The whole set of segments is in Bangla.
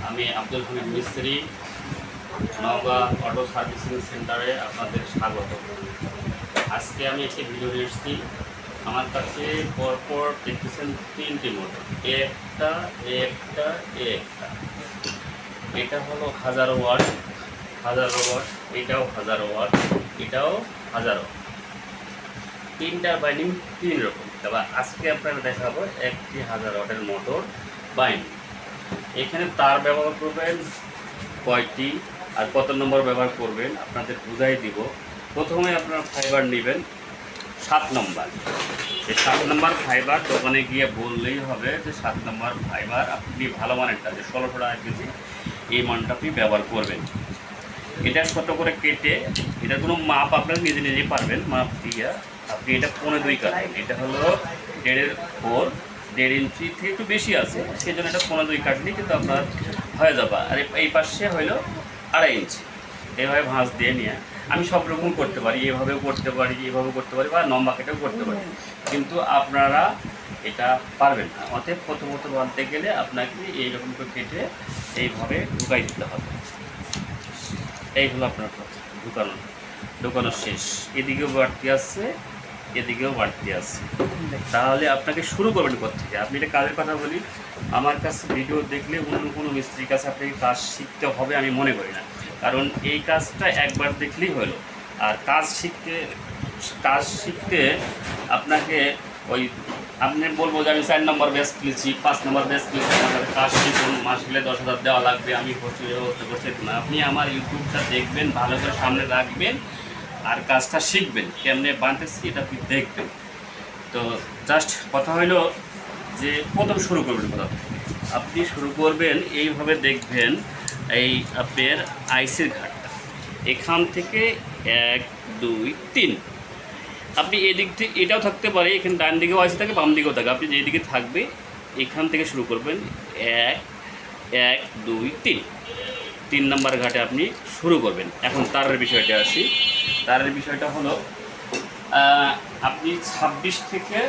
আমি আব্দুল হামিদ মিস্ত্রি, নওগাঁ অটো সার্ভিসিং সেন্টারে আপনাদের স্বাগত। আজকে আমি একটি ভিডিও নিয়ে এসেছি। আমার কাছে পরপর দেখতেছেন তিনটি মোটর, একটা একটা একটা। এটা হলো 1000 ওয়াট, 1000 ওয়াট, এটাও 1000 ওয়াট, এটাও 1000 ওয়াট। তিনটার বাইন্ডিং তিন রকম। তবে আজকে আপনারা দেখাবো একটি 1000 ওয়াটের মোটর বাইন্ডিং। এখানে তার ব্যবহার করবেন কয়টি আর কত নম্বর ব্যবহার করবেন আপনাদের বুঝাই দিব। প্রথমে আপনারা ফাইবার নেবেন 7 নম্বর। এই 7 নম্বর ফাইবার দোকানে গিয়ে বললেই হবে যে 7 নম্বর ফাইবার আপনি ভালো মানেরটা, যে 1600 টাকা কেজি, এই মানটা আপনি ব্যবহার করবেন। এটা ছোট করে কেটে, এটার কোনো মাপ আপনারা নিজে নিজেই পারবেন, মাপ দিয়ে আপনি এটা 1.2 কাটবেন। এটা হলো 1.5 ইঞ্চি থেকে একটু বেশি আছে, সেই জন্য এটা 1.2 কাটলেই কিন্তু আপনার হয়ে যাবে। আর এই পাশে হইলো 2.5 ইঞ্চি। এইভাবে ভাঁজ দিয়ে নিয়ে আমি সব রকম করতে পারি, এভাবেও করতে পারি, এভাবেও করতে পারি, বা লম্বা কেটেও করতে পারি, কিন্তু আপনারা এটা পারবেন না। অতএব প্রথমত বানতে গেলে আপনাকে এইরকম করে কেটে এইভাবে ঢুকাই দিতে হবে। এই হলো আপনার ঢুকানো শেষ। এদিকেও বাড়তি আসছে, এদিকেও বাড়তি আসছে। তাহলে আপনাকে শুরু করবেন কোত্থেকে? আপনি এটা কাজের কথা বলি, আমার কাছে ভিডিও দেখলে অন্য কোনো মিস্ত্রির কাছে আপনাকে কাজ শিখতে হবে আমি মনে করি না। কারণ এই কাজটা একবার দেখলেই হলো। আর কাজ শিখতে আপনাকে ওই আপনি বলবো যে আমি 4 নম্বর ব্যাচ কিনেছি, 5 নম্বর ব্যাচ কিনেছি, আমার কাজ শিখুন, মাস গেলে 10,000 দেওয়া লাগবে, আমি করছি ব্যবস্থা করছি না। আপনি আমার ইউটিউবটা দেখবেন, ভালো করে সামনে রাখবেন, আর কাজটা শিখবেন, কেমনে বানতেছি এটা আপনি দেখবেন। তো জাস্ট কথা হইলো যে প্রথম শুরু করবেন কোথা থেকে। আপনি শুরু করবেন এইভাবে, দেখবেন এই আপনার আইসির ঘাটটা এখান থেকে 1 2 3। আপনি এদিক থেকে এটাও থাকতে পারে, এখানে ডান দিকেও আইসি থাকে, বাম দিকেও থাকে, আপনি যেদিকে থাকবে এখান থেকে শুরু করবেন। 1 1 2 3 নম্বর ঘাটে আপনি শুরু করবেন। এখন তারের বিষয়টা আসি। তারের বিষয়টা হলো আপনি 26 থেকে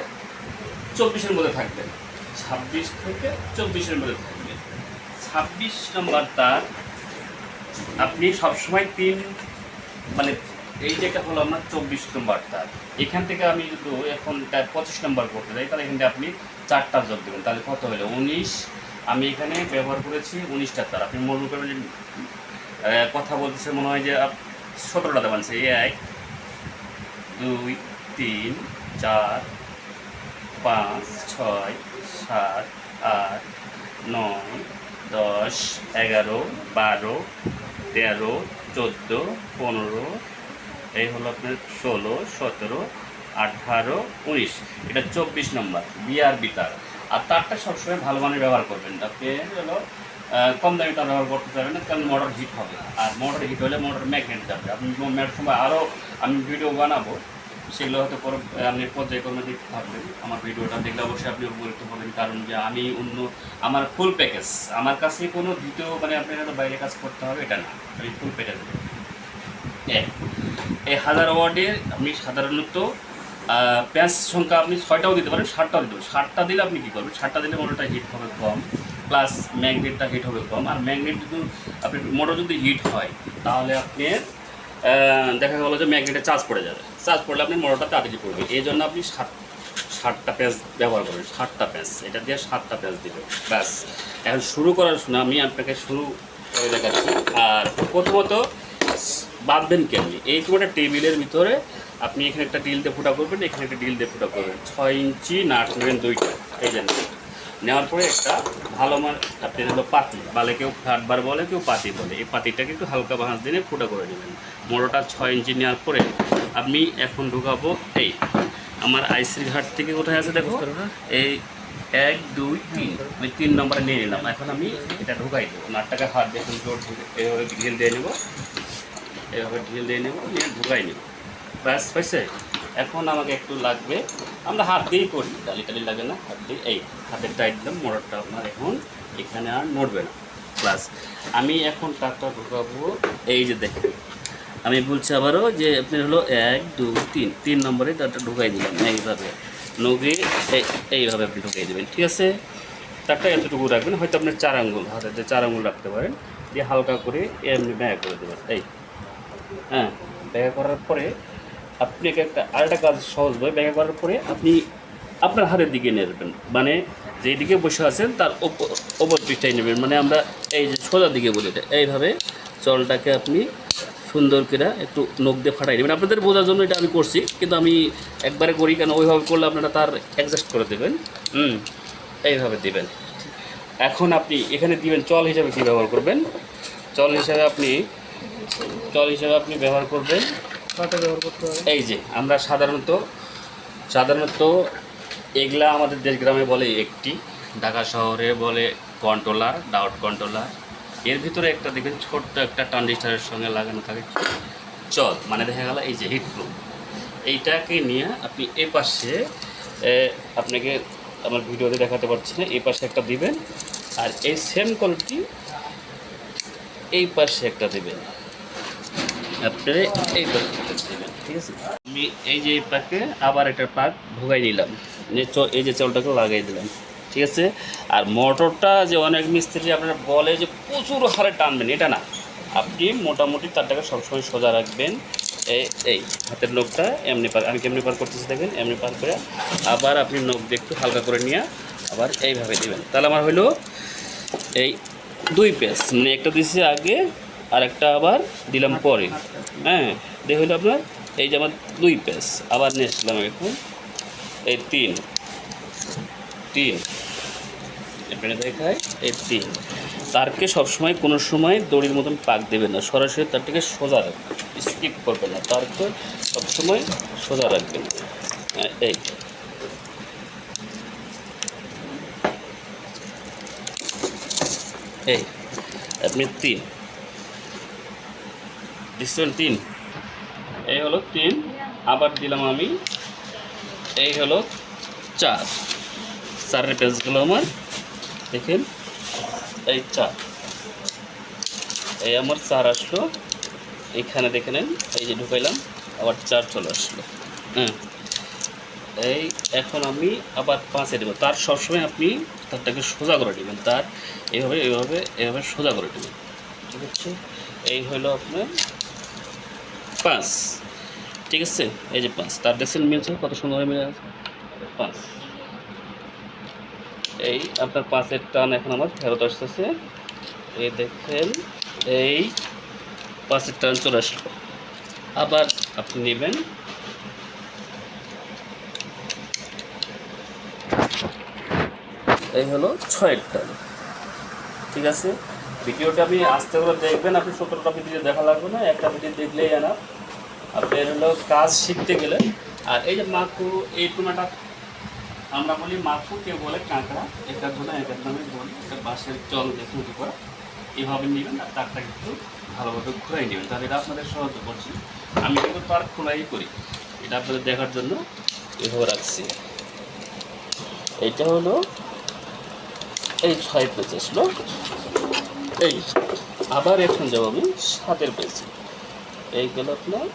24-এর মধ্যে থাকবেন, 26 থেকে 24-এর মধ্যে থাকবেন। 26 নম্বর তার আপনি সবসময় মানে এই যেটা হলো আপনার 24 নম্বর তার। এখান থেকে আমি যদি এখন 25 নম্বর করতে যাই, তাহলে এখানে আপনি 4টা যোগ দেবেন, তাহলে কত হলো 19। আমি এখানে ব্যবহার করেছি 19টা তার। আপনি মনে করবেন কথা বলতেছে মনে হয় যে 17টাতে বানছে। 1 2 3 4 5 6 7 8 9 10 11 12 13 14 15, এই হলো আপনার 16 17 18 19। এটা 24 নম্বর বিআরবি তার। আর তারটা সবসময় ভালো মানের ব্যবহার করবেন। আপনি হলো কম দামি তার ব্যবহার করতে চাইবেন না, কারণ মোটর হিট হবে। আর মোটর হিট হলে মোটর ম্যাগনেট যাবে। আপনি ম্যাগনেট সময় আরও আমি ভিডিও বানাবো, সেগুলো হয়তো পরে আপনি পর্যায়ক্রমে দেখতে থাকবেন। আমার ভিডিওটা দেখলে অবশ্যই আপনি উপকৃত হবেন, কারণ যে আমি আমার ফুল প্যাকেজ, আমার কাছে কোনো দ্বিতীয় মানে আপনি হয়তো বাইরে কাজ করতে হবে এটা না, আমি ফুল প্যাকেজ দেবো। এই 1000 ওয়াটের আপনি সাধারণত প্যাঁচ সংখ্যা আপনি 6টাও দিতে পারেন, 7টাও দিতে পারেন। 7টা দিলে আপনি কী করবেন? 7টা দিলে মোটরটা হিট হবে কম, প্লাস ম্যাগনেটটা হিট হবে কম। আর ম্যাগনেট যদি আপনি মোটর যদি হিট হয়, তাহলে আপনি দেখা গেলো যে ম্যাগনেটে চার্জ পড়ে যাবে। চার্জ পড়লে আপনি মোটরটা তাড়াতাড়ি পড়বে। এই জন্য আপনি 7টা প্যাঁচ ব্যবহার করবেন। 7টা প্যাঁচ, এটা দিয়ে 7টা প্যাঁচ দিবেন, ব্যাস। এখন শুরু করার সময় আমি আপনাকে শুরু করে দেখাচ্ছি। আর প্রথমত বাঁধবেন কেমনি? এইরকম একটা টেবিলের ভিতরে আপনি এখানে একটা ডিল দিয়ে ফুটা করবেন, এখানে একটা ডিল দিয়ে ফুটা করবেন। 6 ইঞ্চি নাট নেবেন 2টা, এই জন্য নেওয়ার পরে একটা ভালো আপনি হলো পাতি, বালে কেউ ফ্ল্যাটবার বলে, কেউ পাতি বলে। এই পাতিটাকে একটু হালকা ভাঁজ দিয়ে ফুটা করে নেবেন। মোটরটা 6 ইঞ্চি নেওয়ার পরে আমি এখন ঢুকাবো এই আমার আইসির ঘাট থেকে কোথায় আছে দেখো, এই 1 2 3, আমি 3 নম্বরে নিয়ে নিলাম। এখন আমি এটা ঢুকাই দেবো। নাটটাকে হাত দিয়ে জোর এভাবে ঢিল দিয়ে নেবো, এভাবে ঢিল দিয়ে নেবো, নিয়ে ঢুকাই নেব, ব্যাস হয়েছে। এখন আমাকে একটু লাগবে, আমরা হাত দিয়েই করি, টালি লাগে না, হাত দিয়ে এই হাতের টাইট দিলাম। মোটরটা আপনার এখন এখানে আর নড়বে না। প্লাস আমি এখন তারটা ঢুকাবো, এই যে দেখেন আমি বলছি আবারও যে আপনার হলো 1 2 3 নম্বরে তারটা ঢুকাই দিলাম। এইভাবে নগে এইভাবে আপনি ঢুকাই দেবেন, ঠিক আছে? তারটা এতটুকু রাখবেন, হয়তো আপনার 4 আঙ্গুল, হাতে 4 আঙ্গুল রাখতে পারেন, দিয়ে হালকা করে এমনি ব্যাগ করে দেবেন। এই হ্যাঁ, ব্যাগ করার পরে আপনি একটা আরেকটা কাজ সহজ ভাবে, ব্যাগ করার পরে আপনি আপনার হাতের দিকে নেবেন, মানে যেই দিকে বসে আছেন তার ওপর পিঠটাই নেবেন, মানে আমরা এই যে সোজার দিকে বলি এটা, এইভাবে জলটাকে আপনি সুন্দর করে একটু নখ দিয়ে ফাটাই নেবেন। আপনাদের বোঝার জন্য এটা আমি করছি, কিন্তু আমি একবারে করি কেন, ওইভাবে করলে আপনারা তার অ্যাডজাস্ট করে দেবেন। এইভাবে দিবেন। এখন আপনি এখানে দিবেন চল হিসাবে কী ব্যবহার করবেন, চল হিসাবে আপনি ব্যবহার করবেন এই যে আমরা সাধারণত এগুলা আমাদের দেশ গ্রামে বলে একটি, ঢাকা শহরে বলে কন্ট্রোলার, ডাউট কন্ট্রোলার। এর ভিতরে একটা দেখবেন ছোট্ট একটা ট্রানজিস্টারের সঙ্গে লাগানো থাকে চল, মানে দেখা গেল এই যে হিটপ্রুফ। এইটাকে নিয়ে আপনি এই পাশে আপনাকে আমার ভিডিওতে দেখাতে পারছি না, এই পাশে একটা দিবেন, আর এই সেম কোয়ালিটি এই পাশে একটা দেবেন, আপনারা এই পাশে দেবেন, ঠিক আছে। আমি এই যে এই পাকে আবার একটা পাক ঢুকাই নিলাম, এই যে চালটাকে লাগাই দিলাম, ঠিক আছে। আর মোটরটা যে অনেক মিস্ত্রি আপনারা বলে যে প্রচুর হারে টানবেন, এটা না, আপনি মোটামুটি তারটাকে সবসময় সোজা রাখবেন। এই হাতের নখটা এমনি পার, আমি কেমনি পার করতেছি দেখবেন, এমনি পার করে আবার আপনি নখ দিয়ে একটু হালকা করে নিয়ে আবার এইভাবে দেবেন। তাহলে আমার হলো এই 2 পেজ, মানে একটা দিচ্ছি আগে আর একটা আবার দিলাম পরে, হ্যাঁ, দিয়ে হলো আপনার এই যে আমার 2 পেজ, আবার নিয়ে আসলাম এখন এই 3 এখানে দেখায় এই 3। তারকে সবসময় কোনো সময় দড়ির মতন পাক দেবেন না, সরাসরি তারটাকে সোজা রাখবেন, স্কিপ করবেন না, তারকে সবসময় সোজা রাখবেন। এই আপনি 3 দিচ্ছেন, 3 এই হলো 3, আবার দিলাম আমি এই হলো 4 পেজগুলো আমার দেখেন, এই 4, এই আমার 4 আসলো, এইখানে দেখে নেন, এই যে ঢুকাইলাম আবার 4 চলে আসলো, হ্যাঁ। এই এখন আমি আবার 5-এ দেবো, তার সবসময় আপনি তারটাকে সোজা করে নেবেন, তার এইভাবে সোজা করে নেবেন, ঠিক আছে। এই হলো আপনার 5, ঠিক আছে। এই যে 5, তার দেখছেন মিলছে কত সুন্দর মিলে আছে 5। এই আপনার 5-এর টান এখন আমার ফেরত আসতেছে, এই দেখেন এই 5-এর টান চলে আসলো। আবার আপনি নেবেন এই হলো 6-এর টান, ঠিক আছে। ভিডিওটা আপনি আস্তে করে দেখবেন, আপনি 17টা ভিডিও দেখা লাগবে না, একটা ভিডিও দেখলেই আনা আপনার হলো কাজ শিখতে গেলে। আর এই যে মাকু, এই টুনাটা আমরা বলি মাকু, কেউ বলে কাঁকড়া, এটা ধরে এটার নামে বলি, এটা বাঁশের জল দেখে উঠে করা, এইভাবে নেবেন আর তারটা একটু ভালোভাবে ঘুরাই নেবেন, তাহলে এটা আপনাদের সহজ করছি। আমি কিন্তু তার খোলাই করি, এটা আপনাদের দেখার জন্য এভাবে রাখছি। এইটা হলো এই 6 পেজ আসলো, এই আবার এখন যাবো আমি 7-এর পেজে, এই গেল আপনার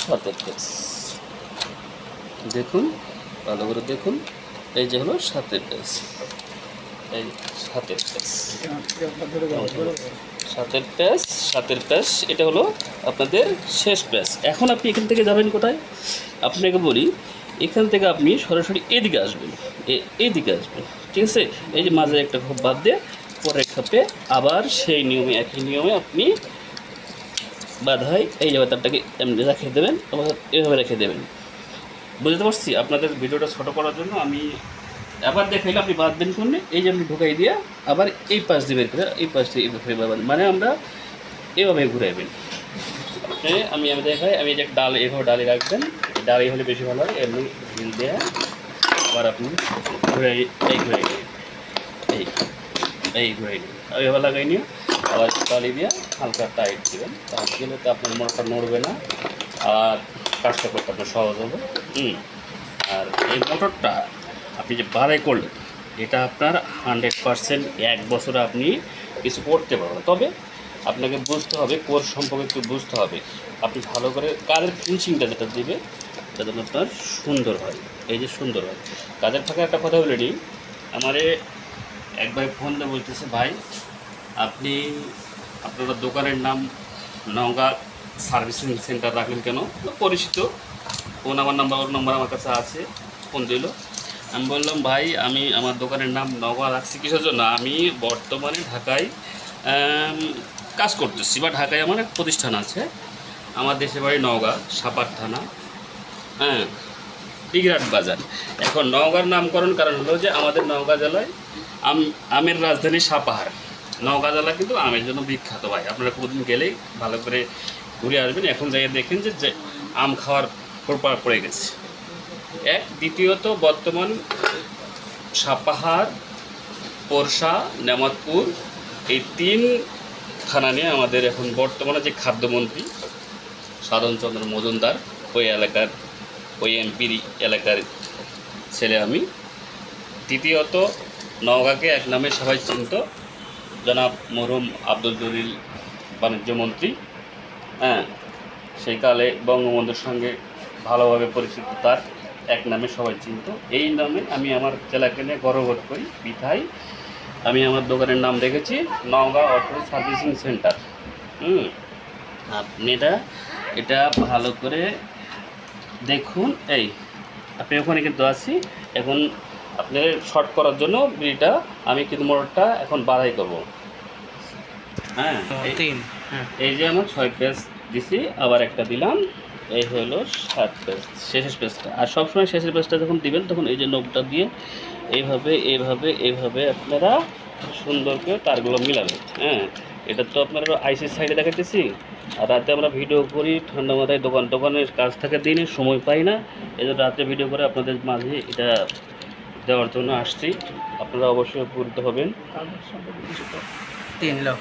7-এর পেজ, দেখুন ভালো করে দেখুন, এই যে হলো 7-এর পেজ, এই 7-এর পেজ, 7-এর পেজ, এটা হলো আপনাদের শেষ পেজ। এখন আপনি এখান থেকে যাবেন কোথায়, আপনাকে বলি এখান থেকে আপনি সরাসরি এদিকে আসবেন, এইদিকে আসবেন, ঠিক আছে। এই যে মাঝে একটা খোপ বাদ দিয়ে পরের খাপে আবার সেই নিয়মে, একই নিয়মে আপনি বাধাই এই যে তারটাকে এমনি রেখে দেবেন, আবার এভাবে রেখে দেবেন। বুঝতে পারছি, আপনাদের ভিডিওটা ছোটো করার জন্য আমি আবার দেখাইলে আপনি বাঁধবেন কোনে, এই যে আপনি ঢুকাই দিয়ে আবার এই পাশ দিয়ে বের করে এই পাশ দিয়ে এইভাবে বাঁধবেন, মানে আমরা এভাবে ঘুরাইবেন। আমি দেখাই, আমি যে ডাল এভাবে ডালি রাখবেন, ডালি হলে বেশি ভালো হয়, এমনি ঢিল দিয়ে আবার আপনি ঘুরাই, এই ঘুরাই এই ঘুরাই নিন, এভাবে লাগাই নিয়ে আবার ডালি দিয়ে হালকা টাইট দেবেন, তাহলে গেলে তো আপনার মোটরটা নড়বে না আর কাজটা করতে আপনার সহজ হবে। আর এই মোটরটা আপনি যে বাড়াই করলেন, এটা আপনার 100% 1 বছরে আপনি কিছু করতে পারবেন, তবে আপনাকে বুঝতে হবে, কোর্স সম্পর্কে একটু বুঝতে হবে, আপনি ভালো করে কাজের ফিনিশিংটা যেটা দেবে যাতে আপনার সুন্দর হয়, এই যে সুন্দর হয়। কাজের ফাঁকে একটা কথা বলে নিই, আমারে এক ভাই ফোন দিয়ে বলতেছে, ভাই আপনি আপনার দোকানের নাম নওগাঁ সার্ভিসিং সেন্টার রাখলেন কেন? পরিচিত ফোন, আমার নাম্বার আমার কাছে আছে, ফোন দিল। আমি বললাম, ভাই আমি আমার দোকানের নাম নওগাঁ রাখছি কিসের জন্য? আমি বর্তমানে ঢাকায় কাজ করতেছি, বা ঢাকায় আমার এক প্রতিষ্ঠান আছে। আমার দেশের বাড়ি নওগাঁ, সাপার থানা, হ্যাঁ, টিগরাট বাজার। এখন নওগাঁর নামকরণ কারণ হলো যে আমাদের নওগাঁ জেলায় আমের রাজধানী সাপাহার। নওগাঁ জেলা কিন্তু আমের জন্য বিখ্যাত ভাই। আপনারা কোনোদিন গেলেই ভালো করে ঘুরে আসবেন। এখন যাই দেখেন যে আম খাওয়ার প্রপার পড়ে গেছে। এক, দ্বিতীয়ত বর্তমান সাপাহার, পোরশা, নেমাতপুর এই 3 থানা নিয়ে আমাদের এখন বর্তমানে যে খাদ্যমন্ত্রী সাধনচন্দ্র মজুমদার, ওই এলাকার ওই এমপির এলাকার ছেলে আমি। তৃতীয়ত নওগাঁকে এক নামে সবাই চিনত, জনাব মরহুম আব্দুল জলিল বাণিজ্যমন্ত্রী, হ্যাঁ, সেই কালে বঙ্গবন্ধুর সঙ্গে ভালোভাবে পরিচিত, তার এক নামে সবাই চিনত। এই নামে আমি আমার জেলাকে নিয়ে গর্ববোধ করি, বিধায় আমি আমার দোকানের নাম রেখেছি নওগাঁ অটো সার্ভিসিং সেন্টার। আপনি এটা ভালো করে দেখুন। এই আপনি ওখানে কিন্তু আছি। এখন আপনি শর্ট করার জন্য বিড়িটা আমি কিন্তু মোটরটা এখন বাধাই করব। হ্যাঁ, এই যে আমার 6 পেজ দিছি, আবার একটা দিলাম, এই হলো 7 পেজ, শেষের পেজটা। আর সবসময় শেষের পেজটা যখন দিবেন তখন এই যে নখটা দিয়ে এইভাবে আপনারা সুন্দর করে তারগুলো মিলাবেন। হ্যাঁ, এটা তো আপনারা আইসির সাইডে দেখাতেছি, আর রাতে আমরা ভিডিও করি, ঠান্ডা মাথায় দোকানের কাজ থাকে, দিনে সময় পাই না, এই জন্য রাতে ভিডিও করে আপনাদের মাঝে এটা দেওয়ার জন্য আসছি। আপনারা অবশ্যই উপকৃত হবেন।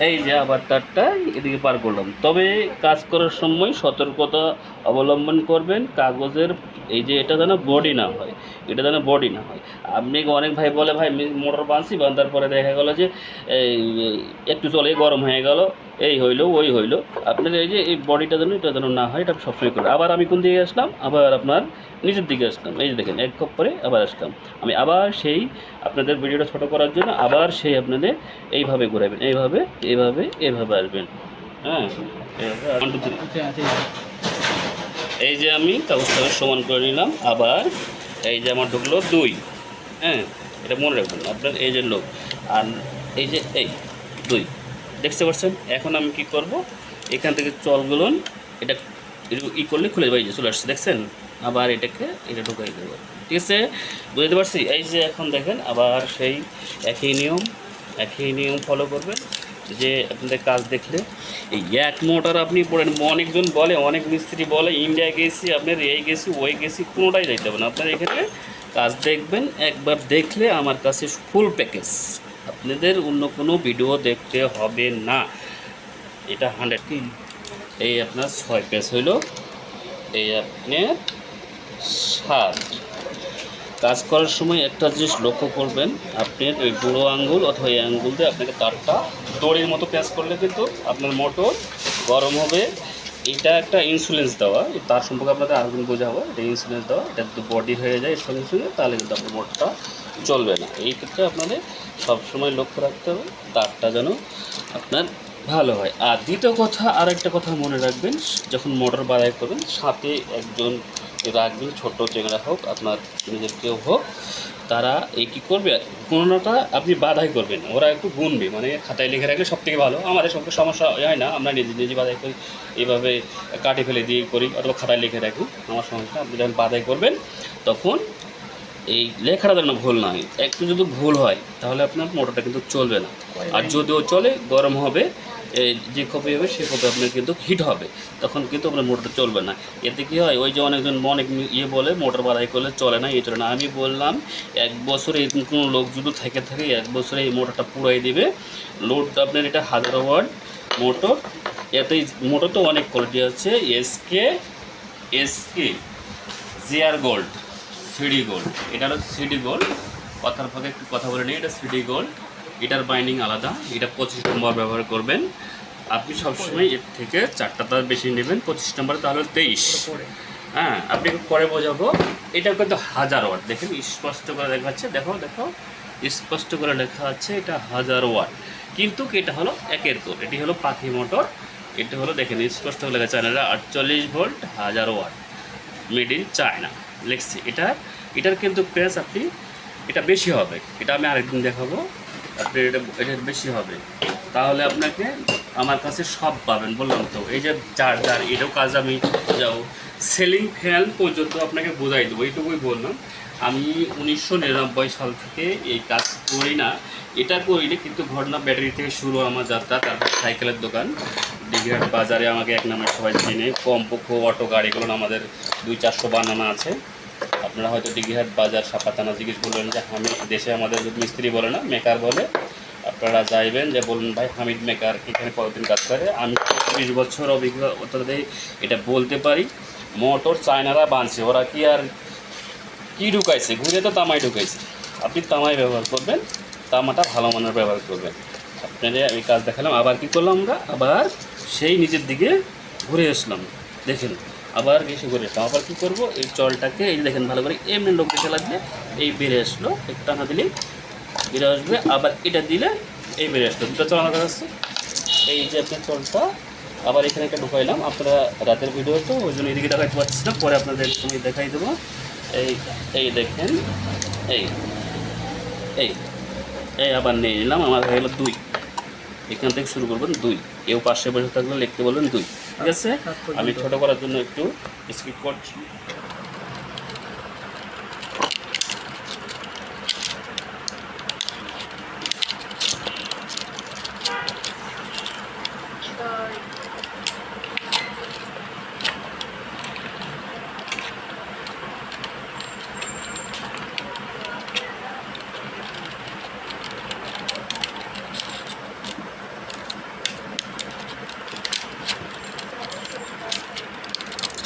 এই যে আবার তারটা এদিকে পার করলাম। তবে কাজ করার সময় সতর্কতা অবলম্বন করবেন। কাগজের এই যে এটা যেন বডি না হয়, আপনি অনেক ভাই বলে, ভাই মোটর বাঁধার পরে দেখা গেলো যে একটু চলে গরম হয়ে গেল, এই হইলো ওই হইলো। আপনার এই যে এই বডিটা যেন না হয়, এটা সবসময় করে। আবার আমি কোন দিকে আসলাম, আবার আপনার নিচের দিকে আসলাম, এই যে দেখেন এক কপ পরে আবার আসলাম আমি, আবার সেই আপনাদের ভিডিওটা ছোটো করার জন্য আবার সেই আপনাদের এইভাবে ঘুরাবেন, এইভাবে আসবেন। হ্যাঁ, এই যে আমি কাগজটাকে সমান করে নিলাম। আবার এই যে আমার ঢুকলো 2, হ্যাঁ, এটা মনে রাখবেন আপনার, এই যে লোক, আর এই যে এই 2 দেখতে পাচ্ছেন। এখন আমি কি করব, এখান থেকে চলগুলো এটা করলে খুলে যাবে, এই যে চলে আসছে, দেখছেন। আবার এটা ঢুকাই দেবো, ঠিক আছে, বুঝতে পারছি। এই যে এখন দেখেন আবার সেই একই নিয়ম ফলো করবেন। যে আপনাদের কাজ দেখলে এই এক মোটর আপনি পড়েন, অনেকজন বলে, অনেক মিস্ত্রি বলে ইন্ডিয়া গেছি, আপনার এই গেছি ওই গেছি, কোনোটাই যাইতে হবে না। আপনার এখানে কাজ দেখবেন, একবার দেখলে আমার কাছে ফুল প্যাকেজ, আপনাদের অন্য কোনো ভিডিও দেখতে হবে না। এটা 100। এই আপনার 6 পেজ হইল, এই আপনার 7। কাজ করার সময় একটা জিনিস লক্ষ্য করবেন, আপনার ওই বুড়ো আঙ্গুল অথবা এই আঙ্গুল দিয়ে আপনাকে তারটা দড়ির মতো প্যাঁচ করলে কিন্তু আপনার মোটর গরম হবে। এটা একটা ইন্স্যুরেন্স দেওয়া, তার সম্পর্কে আপনাদের আরেকদিন বোঝাবো। এটা ইন্স্যুরেন্স দেওয়া, এটা যদি বডি হয়ে যায় এর সঙ্গে তাহলে কিন্তু আপনার মোটরটা চলবে না। এই ক্ষেত্রে আপনাদের সবসময় লক্ষ্য রাখতে হবে তারটা যেন আপনার ভালো হয়। আর দ্বিতীয় কথা, আর একটা কথা মনে রাখবেন, যখন মোটর বাড়াই করবেন সাথে একজন রাখবেন, ছোটো চেংড়া হোক আপনার নিজের কেউ হোক, তারা এই কী করবে, কোনোটা আপনি বাধাই করবেন, ওরা একটু গুনবে, মানে খাতায় লিখে রাখলে সব থেকে ভালো। আমাদের সঙ্গে সমস্যা হয় না, আমরা নিজে বাধাই করি, এইভাবে কাটে ফেলে দিয়ে করি, অথবা খাতায় লিখে রাখি, আমার সমস্যা। আপনি যখন বাধাই করবেন তখন এই লেখাটা যেন ভুল না হয়। একটু যদি ভুল হয় তাহলে আপনার মোটরটা কিন্তু চলবে না। আর যদিও চলে, গরম হবে, যে কপি হবে সে কপি আপনার কিন্তু হিট হবে, তখন কিন্তু আপনার মোটরটা চলবে না। এতে কী হয়, ওই যে অনেকজন অনেক বলে মোটর বাড়াই করলে চলে না, চলে না। আমি বললাম 1 বছরে এরকম কোনো লোক যদি থাকে 1 বছরে এই মোটরটা পুরাই দিবে। লোড আপনার এটা 1000 ওয়াট মোটর। এতেই মোটর তো অনেক কোয়ালিটি আছে, SK GR gold, CD gold. এটা হলো সিডি গোল্ড, কথার ফাঁকে একটু কথা বলে নিই, এটা সিডি গোল্ড, এটার বাইন্ডিং আলাদা। এটা 25 নম্বর ব্যবহার করবেন আপনি সবসময়। এর থেকে 4টা তার বেশি নেবেন 25 নম্বরে, তাহলে 23। হ্যাঁ, আপনি পরে বোঝাবো। এটা কিন্তু 1000 ওয়াট, দেখেন স্পষ্ট করে লেখা আছে, দেখো দেখো স্পষ্ট করে লেখা আছে এটা 1000 ওয়াট, কিন্তু এটা হলো একের কোর, এটি হলো পাখি মোটর, এটা হলো দেখেন স্পষ্ট করে লেখা China 48 volt 1000 watt, made in China লিখছি। এটার কিন্তু প্রাইস আপনি এটা বেশি হবে, এটা আমি আরেকদিন দেখাবো। আপনি এটা বেশি হবে, তাহলে আপনাকে আমার কাছে সব পাবেন, বললাম তো। এই যে চার্জার, এটাও কাজ আমি যাও সেলিং ফ্যান পর্যন্ত আপনাকে বোঝাই দেবো, এইটুকুই বললাম। আমি 1999 সাল থেকে এই কাজ করি না, এটা করিনি, কিন্তু ঘটনা ব্যাটারি থেকে শুরু আমার যাত্রা। তারপর সাইকেলের দোকান ডিগ্রাট বাজারে আমাকে এক নামে সবাই চিনে, কমপক্ষ অটো গাড়িগুলো আমাদের 200-400 বানানো আছে। আপনারা হয়তো ডিগ্রিহাট বাজার সাপাতানা জিজ্ঞেস করলেন যে আমি দেশে আমাদের মিস্ত্রি বলে না, মেকার বলে। আপনারা যাইবেন যে বলুন ভাই হামিদ মেকার এখানে কতদিন কাজ করে, আমি 20 বছর অভিজ্ঞতা দিয়ে এটা বলতে পারি। মোটর চায়নারা বানছে, ওরা কি আর কি ঢুকাইছে, ঘুরে তো তামাই ঢুকাইছে। আপনি তামাই ব্যবহার করবেন, তামাটা ভালো মানের ব্যবহার করবেন। আপনাদের এই কাজ দেখালাম, আবার কি করলাম আমরা, আবার সেই নিচের দিকে ঘুরে আসলাম, দেখেন আবার গেছে ঘুরে আসলাম। আবার কী করবো, এই চলটাকে এই দেখেন ভালো করে এমনি লোক দেখে লাগবে, এই বেড়ে আসলো, একটু টানা দিলে বেড়ে আসবে, আবার এটা দিলে এই বেড়ে আসলো, দুটো চল আমার কাছে। এই যে আপনার চলটা আবার এখানে একটা ঢুকাইলাম। আপনারা রাতের ভিডিও তো ওই জন্য এদিকে দেখাইতে পারছি না, পরে আপনাদের তুমি দেখাই দেবো। এই এই দেখেন, এই এই এই আবার নিয়ে নিলাম, আমার হয়ে গেলো 2। এখান থেকে শুরু করবেন 2, কেউ পাশে বসে থাকলে লিখতে বলবেন 2, ঠিক আছে। আমি ছোটো করার জন্য একটু স্কিপ করছি।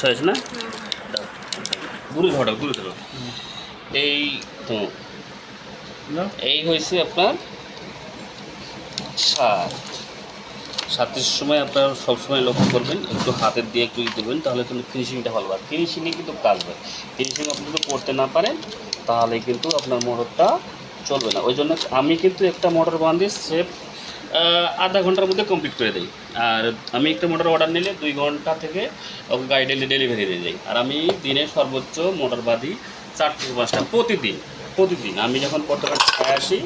হয়েছে না, গুরু ধরো গুরু ধরো। এই তো এই হয়েছে আপনার 7 সময় আপনার সবসময় লক্ষ্য করবেন, একটু হাতের দিয়ে একটু দেবেন, তাহলে কিন্তু ফিনিশিংটা ভালো হয়। ফিনিশিংয়ে কিন্তু কাজ হয়, ফিনিশিং আপনি যদি করতে না পারেন তাহলে কিন্তু আপনার মোটরটা চলবে না। ওই জন্য আমি কিন্তু একটা মোটর বান্ধি সেফ আধা ঘন্টার মধ্যে কমপ্লিট করে দিই। আর আমি একটা মোটর অর্ডার নিলে 2 ঘন্টা থেকে ওকে গাড়ি ডেলিভারি দিয়ে যাই। আর আমি দিনে সর্বোচ্চ মোটর বাঁধি 4 থেকে 5টা প্রতিদিন। আমি যখন পর্তুগাল ঢাকায় আসি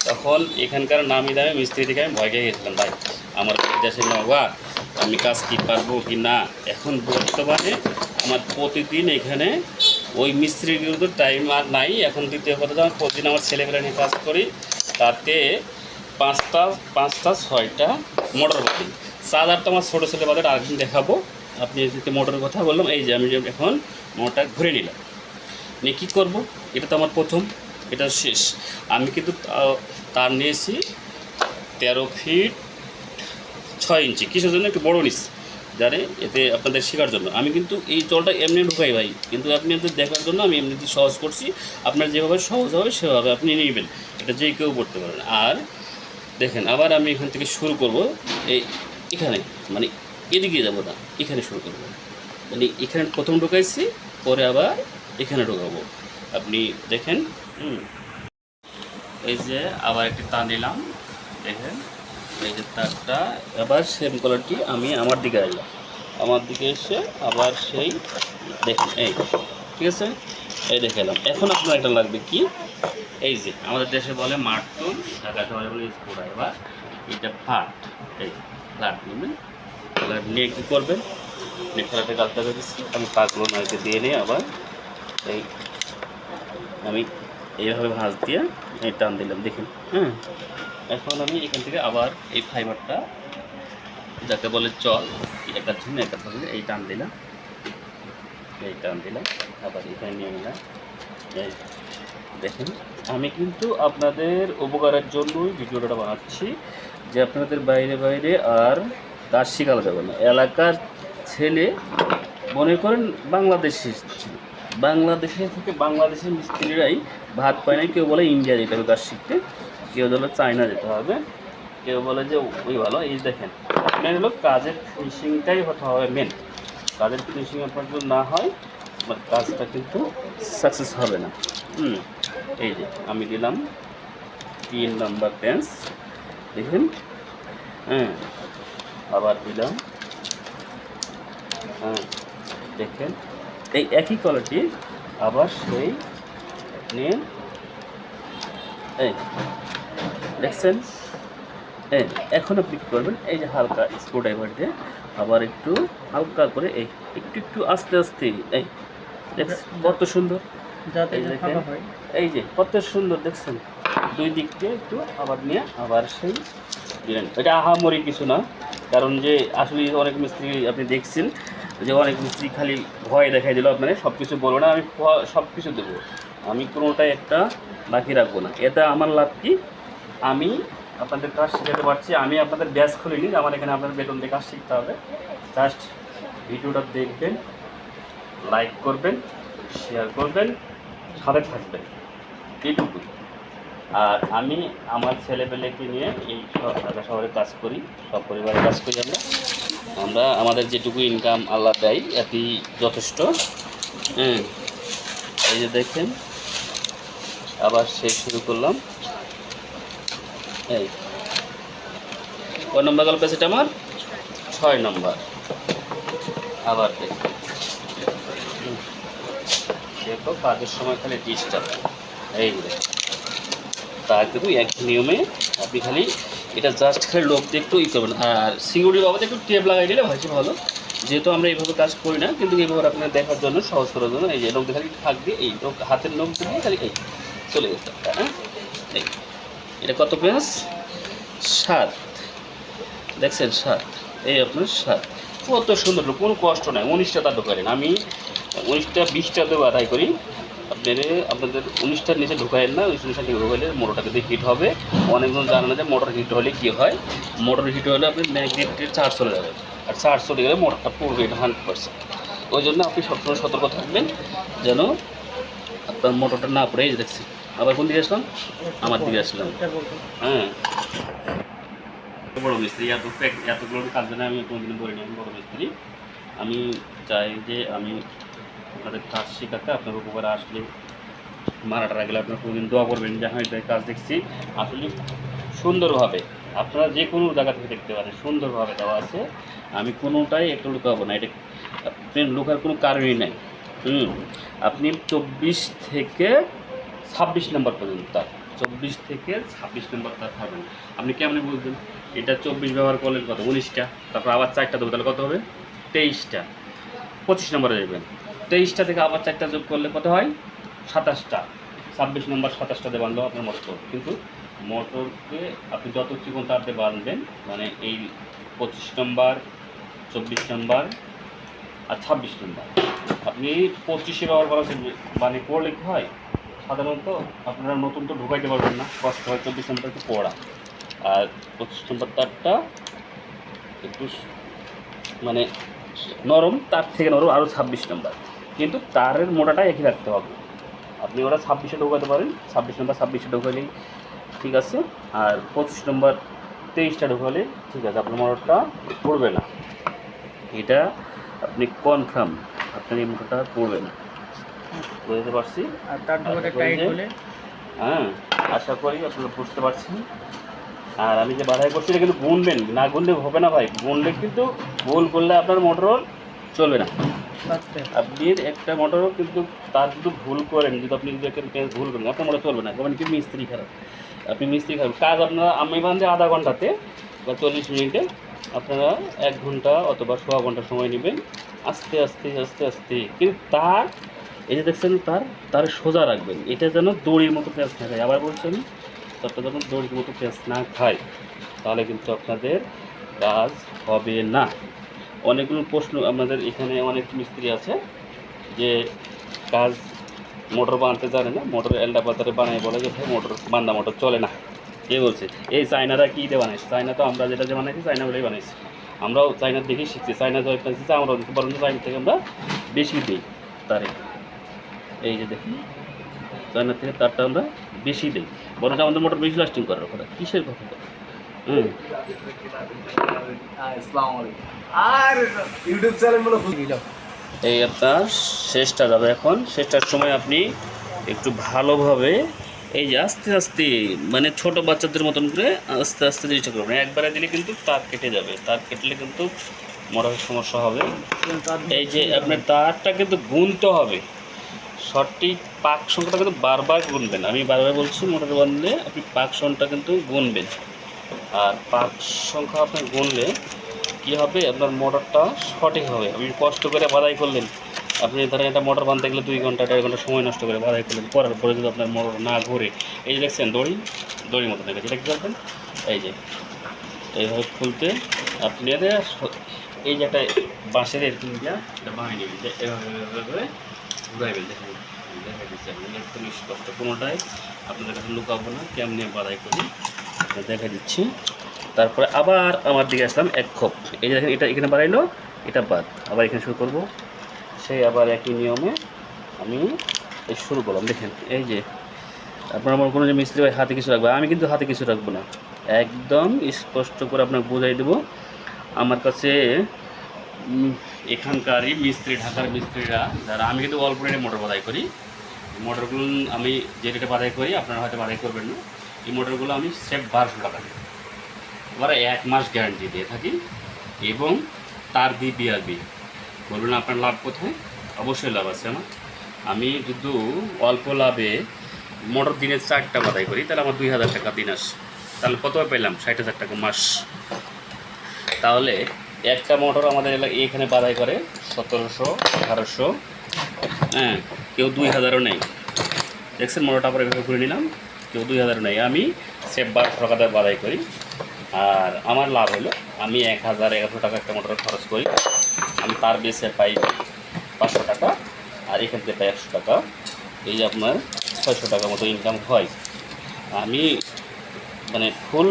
তখন এখানকার নামি দামি মিস্ত্রি থেকে আমি ভয় খেয়ে গেছিলাম, ভাই আমার দেশে নবা আমি কাজ কি পারবো কি না। এখন বর্তমানে আমার প্রতিদিন এখানে ওই মিস্ত্রিগুলো তো টাইম আর নাই। এখন দ্বিতীয় কথা, যখন প্রতিদিন আমার ছেলেমেয়েরা নিয়ে কাজ করি, তাতে 5টা 6টা মোটর বাঁধি। চার্জারটা আমার ছোটো ছেলে বাজার আরেকদিন দেখাবো। আপনি যদি মোটরের কথা বললাম, এই যে আমি এখন মোটরটা ঘুরে নিলাম, নিয়ে কী করবো, এটা তো আমার প্রথম, এটা শেষ। আমি কিন্তু তার নিয়েছি 13 ফিট 6 ইঞ্চি, কিসের জন্য একটু বড়ো নিচ্ছি জানে, এতে আপনাদের শেখার জন্য। আমি কিন্তু এই জলটা এমনি ঢুকাই ভাই, কিন্তু আপনি দেখার জন্য আমি এমনিতে সহজ করছি। আপনার যেভাবে সহজ হবে সেভাবে আপনি নেবেন, এটা যে কেউ পড়তে পারেন। আর দেখেন আবার আমি এখান থেকে শুরু করব, এখানে মানে এদিকে যাবো না, এখানে শুরু করব, মানে এখানে প্রথম ঢুকাইছি, পরে আবার এখানে ঢোকাবো। আপনি দেখেন, এই যে আবার একটি টান দিলাম, দেখেন এই যে তারটা আবার সেম কালারটি আমি আমার দিকে আসলাম, আমার দিকে এসে আবার সেই দেখেন এই, ঠিক আছে, এই দেখে এলাম। এখন আপনার একটা লাগবে কি, এই যে আমাদের দেশে বলে মারতুল, ঢাকা শহরে বলে স্কুড়া। এবার এটা ফ্ল্যাট, এই ফ্ল্যাট নেবেন, ফ্ল্যাট নিয়ে কী করবেন, ফ্ল্যাটে কাজটা দিচ্ছি আমি পাকগুলো নাইকে দিয়ে নিয়ে আবার এই আমি এইভাবে ভাঁজ দিয়ে এই টান দিলাম, দেখুন। এখন আমি এখান থেকে আবার এই ফাইবারটা যাকে বলে চল, একটা ঝুনে একটা ধরলে এই টান দিলাম, আবার এখানে নিয়ে নিলাম। এই দেখেন, আমি কিন্তু আপনাদের উপকারের জন্যই ভিডিওটা বানাচ্ছি, যে আপনাদের বাইরে আর কাজ শেখানো যাবে না। এলাকার ছেলে মনে করেন বাংলাদেশের থেকে বাংলাদেশের মিস্ত্রিরাই ভাত পায় না। কেউ বলে ইন্ডিয়া যেতে হবে কাজ শিখতে, কেউ বলে চায়না যেতে হবে, কেউ বলে যে ওই ভালো। এই দেখেন, মেন হলো কাজের ফিনিশিংটাই হতে হবে মেন। কাজের ফিনিশিং আপনার যদি না হয় আমার কাজটা কিন্তু সাকসেস হবে না। এই যে আমি দিলাম 3 নম্বর পেন্স, দেখুন। হ্যাঁ, আবার দিলাম। হ্যাঁ, দেখেন এই একই কোয়ালিটি আবার সেই নিয়ে এই দেখছেন। এই এখন আপনি কী করবেন, এই যে হালকা স্ক্রুড্রাইভার দিয়ে আবার একটু হালকা করে এই একটু একটু আস্তে আস্তে এই দেখছেন কত সুন্দর। যাতে এই দেখেন, ফাঁকা হয়। এই যে কত সুন্দর দেখছেন, দুই দিক দিয়ে একটু আবার নিয়ে আবার সেই দিলেন। এটা আহামরি কিছু না, কারণ যে আসলে অনেক মিস্ত্রি আপনি দেখছেন যে অনেক মিস্ত্রি খালি ভয় দেখাই দিল আপনারা, সব কিছু বলবো না, আমি সব কিছু দেবো, আমি কোনোটাই একটা বাকি রাখবো না। এটা আমার লাভ কি, আমি আপনাদের কাজ শেখাতে পারছি, আমি আপনাদের ব্যাচ খুলিনি, আমার এখানে আপনাদের বেতন দিয়ে কাজ শিখতে হবে। জাস্ট ভিডিওটা দেখবেন, লাইক করবেন, শেয়ার করবেন, সাথে থাকবেন, এইটুকু। আর আমি আমার ছেলেপেলেকে নিয়ে এই ঢাকা শহরে কাজ করি, সব পরিবারে কাজ করি। আমরা আমাদের যেটুকু ইনকাম আল্লাহ দেয় এতেই যথেষ্ট। এই যে দেখেন আবার শেষ শুরু করলাম। এই কয় নম্বর গল্প সেটা আমার 6 নম্বর। আবার দেখুন, দেখো কাজের সময় খালি ডিস্টার্ব। এই তা কিন্তু এক নিয়মে আপনি খালি এটা জাস্ট খালি লোক দিয়ে একটু ই করবেন। আর সিকিউরিটি বাবদ একটু টেপ লাগাই দিলে ভালো ভালো, যেহেতু আমরা এইভাবে কাজ করি না, কিন্তু এইভাবে আপনার দেখার জন্য, সহজ করার জন্য এই যে লোক দিয়ে খালি থাক দিয়ে এই লোক হাতের লোক দিয়ে খালি এই চলে যেতে। হ্যাঁ, এই এটা কত পেঁয়াজ 7 দেখছেন, 7 এই আপনার 7 কত সুন্দর, কোনো কষ্ট নাই। 19টা তার ঢোকালেন, আমি 19টা 20টাতে আদায় করি। আপনাদের 19টার নিচে ঢুকাইন না, 19টার নিচে ঢুকাইলে মোটরটা কিন্তু হিট হবে। অনেকজন জানে না যে মোটর হিট হলে কী হয়। মোটর হিট হলে আপনি ম্যাগনেটের চার্জ চলে যাবে, আর চার্জ চলে গেলে মোটরটা পড়বে, এটা 100%। ওই জন্য আপনি সবসময় সতর্ক থাকবেন যেন আপনার মোটরটা না পড়ে। এই যে দেখছি আবার কোন দিকে আসলাম, আমার দিকে আসলাম। হ্যাঁ, বড় মিস্ত্রি, এতগুলো কাজ জানে আমি কোনোদিন বলিনি আমি বড় মিস্ত্রি। আমি চাই যে আমি আপনাদের কাজ শেখাতে আপনার উপকারে আসলে মারাটা রাখলে আপনারা কোনোদিন দোয়া করবেন যে হ্যাঁ এটা কাজ দেখছি আসলে সুন্দরভাবে আপনারা যে কোনো জায়গা থেকে দেখতে পারেন, সুন্দরভাবে দেওয়া আছে। আমি কোনোটাই একটু লুকাবো না, এটা আপনি লুকার কোনো কারণই নেই। আপনি 24 থেকে 26 নম্বর পর্যন্ত তার 24 থেকে 26 নম্বর তার থাকবেন। আপনি কেমন বুঝবেন, এটা 24 ব্যবহার করলেন কত 19টা, তারপর আবার 4টা দেবো, তাহলে কত হবে 23টা। 25 নম্বরে যাবেন, 23টা থেকে আবার 4টা যোগ করলে কত হয় 27টা। 26 নম্বর 27টা দিয়ে বাঁধলেও আপনার মোটর, কিন্তু মোটরকে আপনি যত চিকন তার দিয়ে বাঁধবেন, মানে এই 25 নম্বর 24 নম্বর আর 26 নম্বর আপনি 25-এ ব্যবহার করা মানে করলে কী হয়, সাধারণত আপনারা নতুন তো ঢুকাইতে পারবেন না, কষ্ট হয়। 24 নম্বর একটু পড়া, আর 25 নম্বর তারটা একটু মানে নরম, তার থেকে নরম আরও 26 নম্বর, কিন্তু তারের মোটাটা একই রাখতে হবে। আপনি ওরা 26-এ ঢোকাতে পারেন, 26 নম্বর 26-এ ঢোকালেই ঠিক আছে, আর 25 নম্বর 23টা ঢোকালে ঠিক আছে, আপনার মোটরটা পড়বে না। এটা আপনি কনফার্ম আপনার এই মোটরটা পড়বে না, বুঝতে পারছি। আর তার ঢোকাটা টাইট হলে হ্যাঁ, আশা করি আপনারা বুঝতে পারছেন। আর আমি যে বাধাই করছি এটা কিন্তু গুনবেন, না গুনলে হবে না ভাই, গুনলে কিন্তু ভুল করলে আপনার মোটর চলবে না। আপনি একটা মোটরও কিন্তু তার যদি ভুল করেন, যদি আপনি যদি একটা ভুল করেন আপনার মোটর চলবে না, কারণ কি মিস্ত্রি খারাপ, আপনি মিস্ত্রি খারাপ। কাজ আপনারা আমি বান্ধে আধা ঘন্টাতে বা 40 মিনিটে, আপনারা 1 ঘন্টা অথবা 1.5 ঘন্টা সময় নেবেন, আস্তে আস্তে আস্তে আস্তে। কিন্তু তার এই যে দেখছেন তার সোজা রাখবেন, এটা যেন দড়ির মতো পেঁচ না খায়। আবার বলছেন তারটা যখন দড়ির মতো পেঁচ না খায়, তাহলে কিন্তু আপনাদের কাজ হবে না। অনেকগুলো প্রশ্ন আমাদের এখানে, অনেক মিস্ত্রি আছে যে কাজ মোটর বানাতে জানে না, মোটর এলডা বাজারে বানায় বলে যে ভাই মোটর বান্দা মোটর চলে না। কে বলছে এই চায়নারা কী দিয়ে বানাইছে, চায়না তো আমরা যেটা যে বানাইছি চায়নাগুলোই বানাইছি, আমরাও চায়নার দেখেই শিখছি। চায়না যে পেয়েছি আমরাও দিচ্ছি, বরঞ্চ চায়না থেকে আমরা বেশি দিই তারে। এই যে দেখি চায়নার থেকে তারটা আমরা বেশি দিই, বরঞ্চ আমাদের মোটর বেশি লাস্টিং করার কথা। কিসের কথা? আসসালামু আলাইকুম। আর ইউটিউব চ্যানেল এই আপনার শেষটা যাবে এখন। শেষটার সময় আপনি একটু ভালোভাবে এই যে আস্তে আস্তে মানে ছোট বাচ্চাদের মতন করে আস্তে আস্তে জিনিসটা করবেন। একবারে দিলে কিন্তু তার কেটে যাবে, তার কেটলে কিন্তু মোটরের সমস্যা হবে। এই যে আপনার তারটা কিন্তু গুনতে হবে, সঠিক পাক সংখ্যাটা কিন্তু বারবার গুনবেন। আমি বারবার বলছি, মোটর বাঁধলে আপনি পাক সংখ্যাটা কিন্তু গুনবেন। আর পাক সংখ্যা আপনার গুনলে কী হবে, আপনার মোটরটা সঠিক হবে। আপনি কষ্ট করে বাঁধাই করলেন, আপনি ধরেন একটা মোটর বাঁধতে গেলে 2 ঘন্টা 1.5 ঘন্টা সময় নষ্ট করে বাঁধাই করলেন, করার পরে যদি আপনার মোটর না ঘুরে, এই যে দেখছেন দড়ির মতো দেখেছি, এটা কী করবেন, এই যে এইভাবে খুলতে আপনি এই যে একটা বাঁশের এরকম দিয়া এটা বানিয়ে নেবেন, যে এভাবে ঘুরাইবেন। দেখেন দেখা দিচ্ছি আপনি একটু স্পষ্ট, কোনোটাই আপনাদের কাছে লুকাবো না, কেমনি বাঁধাই করি দেখা দিচ্ছি। তারপরে আবার আমার দিকে আসলাম এক খোপ, এই যে দেখেন এটা এখানে বাড়াইলো, এটা বাদ, আবার এখানে শুরু করব। সেই আবার একই নিয়মে আমি এই শুরু করলাম। দেখেন এই যে আপনার আমার কোনো যে মিস্ত্রি ভাই হাতে কিছু রাখবে, আমি কিন্তু হাতে কিছু রাখবো না, একদম স্পষ্ট করে আপনাকে বোঝাই দেবো। আমার কাছে এখানকারই মিস্ত্রি, ঢাকার মিস্ত্রিরা যারা, আমি কিন্তু অল্প রেটে মোটর বাঁধাই করি। মোটরগুলো আমি যে রেটে বাঁধাই করি আপনারা হয়তো বাঁধাই করবেন না, এই মোটরগুলো আমি সেফ 1200 টাকা দিই। এবার 1 মাস গ্যারান্টি দিয়ে থাকি এবং তার দিই বিআরবি। বলুন আপনার লাভ কোথায়? অবশ্যই লাভ আছে আমার। আমি যদি অল্প লাভে মোটর দিনে 4টা বাঁধাই করি, তাহলে আমার 2000 টাকা দিন আসে। তাহলে কত পেলাম? 60,000 টাকা মাস। তাহলে একটা মোটর আমাদের এখানে বাঁধাই করে 1700, 1800, হ্যাঁ, কেউ 2000ও নেই। দেখছেন মোটরটা পরে এভাবে ঘুরে নিলাম, কেউ 2000ও নেই। আমি সেফ 1200 টাকা দিয়ে বাঁধাই করি। আর আমার লাভ হলো আমি 1000-1100 টাকা একটা মোটর খরচ করি, আমি তার বেসে পাই 500 টাকা, আর এখান থেকে পাই 100 টাকা। এই যে আপনার 600 টাকা মতো ইনকাম হয়। আমি মানে ফুল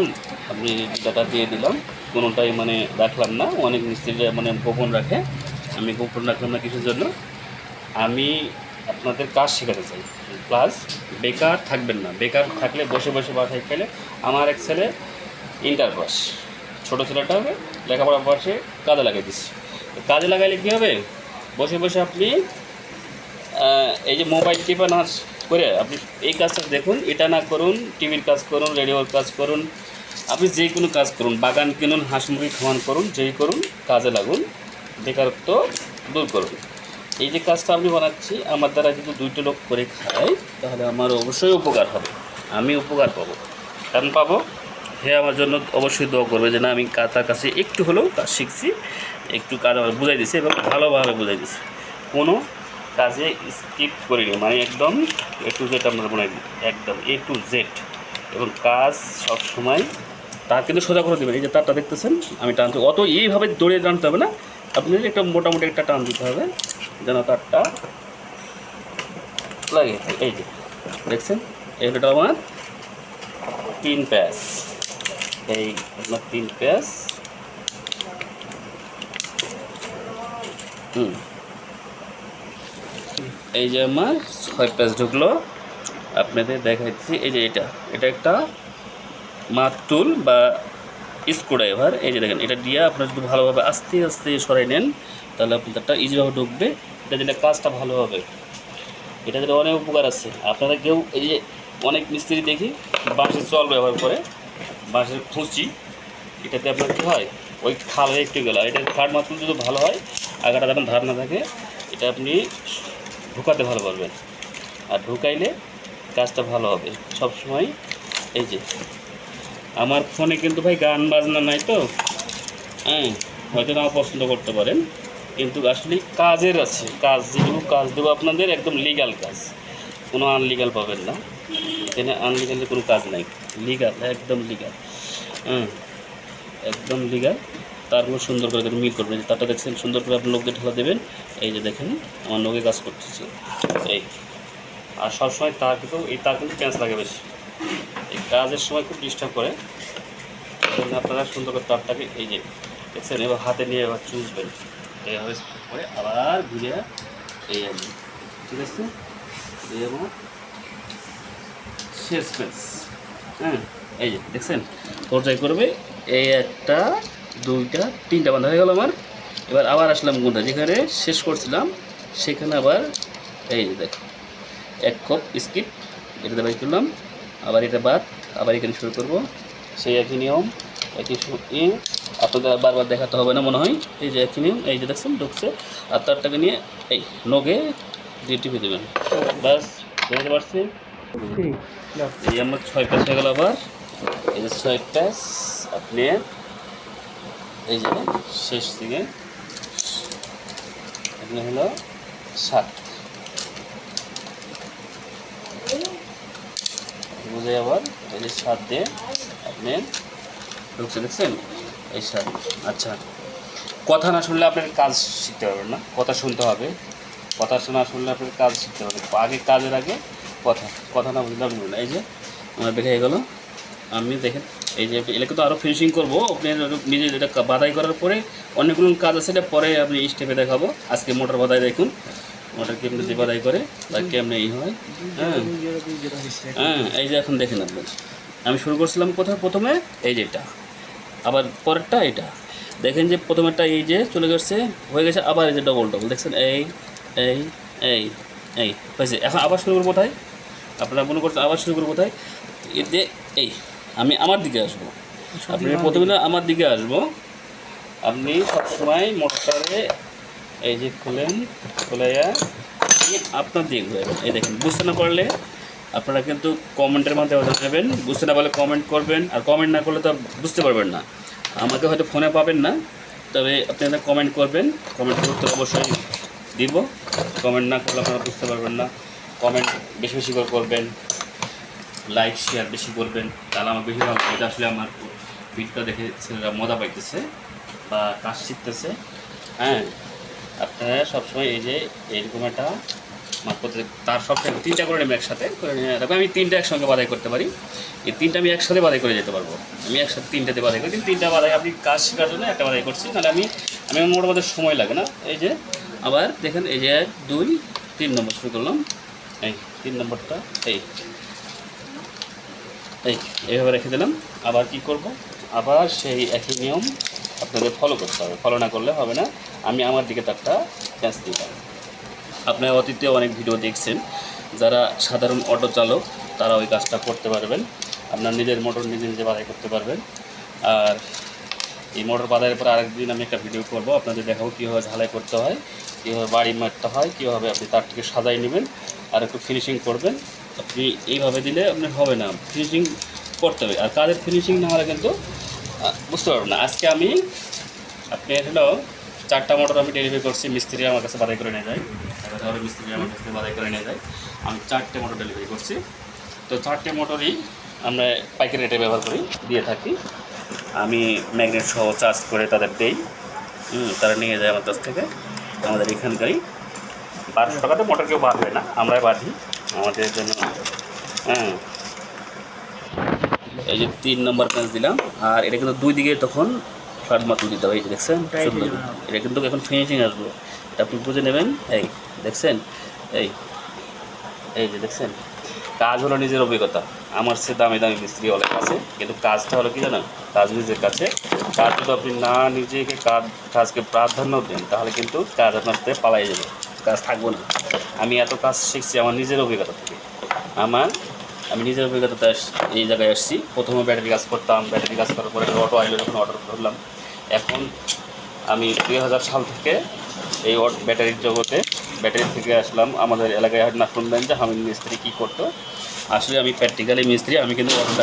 আপনি ডাটা দিয়ে দিলাম, কোনোটাই মানে রাখলাম না। অনেক মিস্ত্রিরা মানে গোপন রাখে, আমি গোপন রাখলাম না কিছুর জন্য। আমি আপনাদের কাজ শেখাতে চাই, প্লাস বেকার থাকবেন না। বেকার থাকলে বসে বসে বাসায় খেলে, আমার এক ছেলে ইন্টার পাস, ছোটো ছেলেটা হবে লেখাপড়া পাশে কাজে লাগিয়ে দিচ্ছি। কাজে লাগাইলে কী হবে, বসে বসে আপনি এই যে মোবাইল টিপা না করে আপনি এই কাজটা দেখুন, এটা না করুন, টিভির কাজ করুন, রেডিওর কাজ করুন, আপনি যে কোনো কাজ করুন, বাগান কিনুন, হাঁস মুরগি খাওয়ান করুন, যেই করুন, কাজে লাগুন, বেকারত্ব দূর করুন। এই যে কাজটা আমি বানাচ্ছি, আমার দ্বারা যদি 2টো লোক করে খায়, তাহলে আমার অবশ্যই উপকার হবে, আমি উপকার পাবো। কারণ পাবো, হে আমার জন্য অবশ্যই দোয়া করবে যে না আমি তার কাছে একটু হলেও কাজ শিখছি, একটু কাজ আমার বুঝাই দিছি এবং ভালোভাবে বুঝাই দিছি, কোনো কাজে স্কিপ করিনি, মানে একদম A to Z আমরা বানাই দিই, একদম A to Z। এবং কাজ সবসময় তার কিন্তু সোজা করে দেবেন। এই যে তারটা দেখতেছেন আমি টানতে, অত এইভাবে দৌড়ে টানতে হবে না, আপনি একটা মোটামুটি একটা টান দিতে হবে যেন তারটা লাগে। এই যে দেখছেন, এইটা আমার 3 প্যাচ, এই আপনার 3 প্যাচ। এই যে আমার 6 প্যাচ ঢুকলো, আপনাদের দেখাচ্ছি। এই যে এটা একটা মাতুল বা স্ক্রুড্রাইভার, এই যে দেখেন, এটা দিয়ে আপনার যদি ভালোভাবে আস্তে আস্তে সরাই নেন, তাহলে আপনার তারটা ইজিভাবে ঢুকবে। এটা দিলে কাজটা ভালো হবে, এটা দিলে অনেক উপকার আছে। আপনারা কেউ এই যে অনেক মিস্ত্রি দেখি বাঁশের চল ব্যবহার করে, বাঁশের খুঁচি, এটাতে আপনার কী হয়, ওই খাল হয়ে একটু গেল। এটা খাট মাতুল যদি ভালো হয়, আগাটা যখন ধার না থাকে, এটা আপনি ঢুকাতে ভালো পারবেন, আর ঢুকাইলে কাজটা ভালো হবে সবসময়। এই যে আমার ফোনে কিন্তু ভাই গান বাজনা নাই তো, হ্যাঁ, হয়তো নাও পছন্দ করতে পারেন, কিন্তু আসলে কাজের আছে, কাজ যেগুলো কাজ দেবো আপনাদের একদম লিগ্যাল কাজ, কোনো আনলিগাল পাবেন না এখানে। আনলিগালের কোনো কাজ নাই, লিগাল, একদম লিগাল, হ্যাঁ, একদম লিগাল। তারপর সুন্দর করে দেখুন মিল করবেন, তারটা দেখছেন সুন্দর করে আপনি লোকদের ঢালা দেবেন। এই যে দেখেন আমার লোকে কাজ করতেছে এই। আর সবসময় তার কিন্তু এই তার কিন্তু ক্যান্স লাগে বেশি, এই কাজের সময় খুব ডিস্টার্ব করে। আপনারা সুন্দর করে তারটাকে এই যে দেখছেন, এবার হাতে নিয়ে এবার চুষবেন, এইভাবে করে আবার ঘুরে এই আনবেন, ঠিক আছে। এই আমার শেষ পেস, হ্যাঁ, এই যে দেখছেন পর্যায় করবে, এই 1টা 2টা 3টা বাঁধা হয়ে গেল আমার। এবার আবার আসলাম কোনটা যেখানে শেষ করছিলাম সেখানে আবার এই যে দেখো 1 কাপ স্কিপ এটাতে বাই করলাম, আবার এটা বাদ, আবার এখানে শুরু করব সেই একই নিয়ম একই আপনাদের আর বারবার দেখাতে হবে না মনে হয়। এই যে একই নিয়ম, এই যে দেখছেন ঢুকছে, আর তারটাকে নিয়ে এই নগে দিয়ে টিপে দেবেন, বাস বুঝতে পারছি। ঠিক দাও। এই আমার 6 প্যাচ হয়ে গেল। আবার এই যে 6 প্যাচ আপনি এই যে শেষ থেকে এখানে হলো 7 বুঝে, আবার এই যে 7 দিয়ে আপনি ঢুকছে দেখছেন এই 7। আচ্ছা, কথা না শুনলে আপনার কাজ শিখতে পারবেন না, কথা শুনতে হবে, কথা শোনা শুনলে আপনার কাজ শিখতে হবে। আগে কাজের আগে কথা, কথা না বুঝলে আপনি বলবেন। এই যে আমার বের হয়ে গেলো। আমি দেখেন এই যে এলাকা তো আরও ফিনিশিং করবো, আপনি নিজে এটা বাদাই করার পরে অনেকগুলো কাজ আছে, এটা পরে আপনি স্টেপে দেখাবো। আজকে মোটর বাদাই দেখুন, মোটর কেমনি যে বাদাই করে বা কেমনি এই হয়। হ্যাঁ হ্যাঁ, এই যে এখন দেখেন আপনার আমি শুরু করছিলাম কোথায় প্রথমে এই যে এটা, আবার পরেরটা এটা দেখেন যে প্রথমেরটা এই যে চলে গেছে হয়ে গেছে, আবার এই যে ডবল ডবল দেখছেন এই এই এই এই হয়েছে। এখন আবার শুরু করবো কোথায়, আপনারা মনে করছেন আবার শুরু করবো কোথায়, এতে এই আমি আমার দিকে আসবো, আপনি প্রথমে আমার দিকে আসবো। আপনি সবসময় মোটরটারে এই যে খুলেন, খুলাইয়া আপনার দিকে ঘুরাবেন। এই দেখেন, বুঝতে না পারলে আপনারা কিন্তু কমেন্টের মাধ্যমে জানাবেন, বুঝতে না পারলে কমেন্ট করবেন, আর কমেন্ট না করলে তো বুঝতে পারবেন না। আমাকে হয়তো ফোনে পাবেন না, তবে আপনারা কমেন্ট করবেন, কমেন্ট করতে অবশ্যই দিব। কমেন্ট না করলে আপনারা বুঝতে পারবেন না। কমেন্ট বেশি বেশি করে করবেন, লাইক শেয়ার বেশি করবেন, তাহলে আমার বেশি ভালো লাগে। আসলে আমার ভিডিওটা দেখে ছেলেরা মজা পাইতেছে বা কাজ শিখতেছে। হ্যাঁ, আপনারা সবসময় এই যে এরকম একটা করতে, তার সবসময় 3টা করে নেবেন একসাথে করে নিয়ে, তবে আমি 3টা একসঙ্গে বাদাই করতে পারি। এই 3টা আমি একসাথে বাদাই করে যেতে পারবো। আমি একসাথে 3টাতে বাদাই করি, কিন্তু 3টা বাদাই আপনি কাজ শেখার জন্য একটা বাদাই করছি, নাহলে আমি মোটামুটি সময় লাগে না। এই যে আবার দেখেন এই যে 1 2 3 নম্বর শুরু করলাম, এই 3 নম্বরটা এই এই এইভাবে রেখে দিলাম। আবার কি করব, আবার সেই একই নিয়ম আপনাদের ফলো করতে হবে, ফলো না করলে হবে না। আমি আমার দিকে তারটা ক্যাচ দিলাম। আপনারা অতীতে অনেক ভিডিও দেখছেন, যারা সাধারণ অটো চালক তারা ওই কাজটা করতে পারবেন। আপনার নিজের মোটর নিজে নিজে বাধাই করতে পারবেন। আর এই মোটর বাধাইয়ের পর আরেকদিন আমি একটা ভিডিও করব, আপনাদের দেখাবো কীভাবে ঝালাই করতে হয়, কীভাবে বাড়ি মারতে হয়, কীভাবে আপনি তারটিকে সাজাই নেবেন আর একটু ফিনিশিং করবেন। আপনি এইভাবে দিলে আপনার হবে না, ফিনিশিং করতে হবে। আর কাজের ফিনিশিং না হলে কিন্তু বুঝতে পারবেন না। আজকে আমি আপনি হলো 4টা মোটর আমি ডেলিভারি করছি, মিস্ত্রি আমার কাছে বাদাই করে নিয়ে যায়, মিস্ত্রি আমার কাছে বাদাই করে নিয়ে যায়। আমি 4টে মোটর ডেলিভারি করছি। তো 4টে মোটরই আমরা পাইকারি রেটে ব্যবহার করি, দিয়ে থাকি। আমি ম্যাগনেট সহ চার্জ করে তাদের দেই, তারা নিয়ে যায় আমার কাছ থেকে। আমাদের এখানকারই 1200 টাকাতে মোটর কেউ বাঁধবে না, আমরাই বাঁধি আমাদের জন্য। হ্যাঁ, এই যে 3 নম্বর প্যাঁচ দিলাম, আর এটা কিন্তু 2 দিকে তখন ফ্ল্যাট মাতুল দিতে হবে। এই যে দেখছেন সুন্দর, এটা কিন্তু এখন ফিনিশিং আসবো, এটা আপনি বুঝে নেবেন। এই দেখছেন এই এই যে দেখছেন, কাজ হলো নিজের অভিজ্ঞতা। আমার সে দামি দামি মিস্ত্রি অনেক আছে, কিন্তু কাজটা হলো কি জানেন, কাজ নিজের কাছে। কাজ যদি আপনি না নিজেকে কাজকে প্রাধান্য দেন, তাহলে কিন্তু কাজ আপনার সাথে পালাই যাবে, কাজ থাকবো না। আমি এত কাজ শিখছি আমার নিজের অভিজ্ঞতা থেকে। আমি নিজের অভিজ্ঞতাতে এই জায়গায় আসছি। প্রথমে ব্যাটারি কাজ করতাম, ব্যাটারি কাজ করার পরে অটো আইলো, যখন অটো ধরলাম। এখন আমি 2000 সাল থেকে এই ব্যাটারির জগতে, ব্যাটারি থেকে আসলাম। আমাদের এলাকায় না শুনবেন যে হামিদ মিস্ত্রি কী করতো, আসলে আমি প্র্যাকটিক্যালি মিস্ত্রি। আমি কিন্তু অটো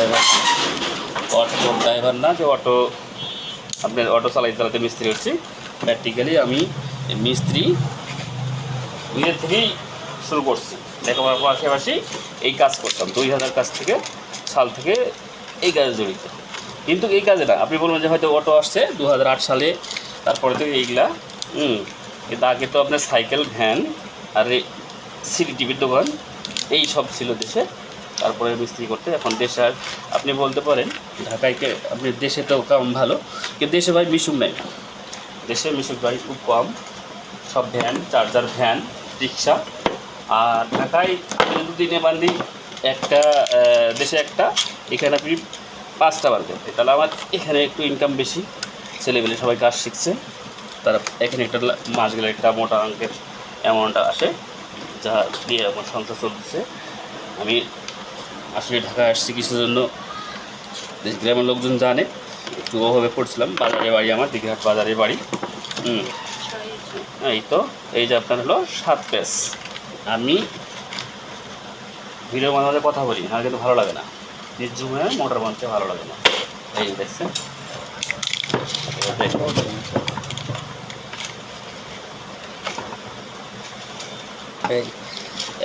ড্রাইভার না যে অটো আপনার অটো চালাতে মিস্ত্রি হচ্ছি। প্র্যাকটিক্যালি আমি মিস্ত্রি নিজের থেকেই শুরু করছি, লেখাপড়ার পাশাপাশি এই কাজ করতাম। 2000 সাল থেকে এই কাজে জড়িত। কিন্তু এই কাজে না, আপনি বলবেন যে হয়তো অটো আসছে 2008 সালে, তারপরে তো এইগুলা কিন্তু আগে তো আপনার সাইকেল, ভ্যান আর সিডি টিভির দোকান এই সব ছিল দেশে। তারপরে মিস্ত্রি করতে এখন দেশে আর আপনি বলতে পারেন ঢাকায়কে আপনি দেশে তো কম ভালো, কিন্তু দেশে ভাই মিশুক নাই, দেশে মিশুক ভাই খুব কম। সব ভ্যান, চার্জার ভ্যান, রিক্সা। আর ঢাকায় আপনি যদি দিনে বান্ধি একটা, দেশে একটা, এখানে আপনি 5টা বান্ধেন, তাহলে আমার এখানে একটু ইনকাম বেশি, ছেলেমেলে সবাই কাজ শিখছে। তারা এখানে একটা মাস গেলে একটা মোটা অঙ্কের অ্যামাউন্ট আসে, যা দিয়ে আমার সংসার চলতেছে। আমি আসলে ঢাকা আসছি কিছুর জন্য, গ্রামের লোকজন জানে, একটু ওভাবে পড়ছিলাম। বাজারে বাড়ি আমার, দীঘাট বাজারে বাড়ি। এই তো এই যে আপনার হলো 7 পেজ। আমি ভিডিও মাঝে মাঝে কথা বলি, আমার কিন্তু ভালো লাগে না, নির্জুম হয়ে মোটর বানতে ভালো লাগে না। এই যে দেখছেন, এই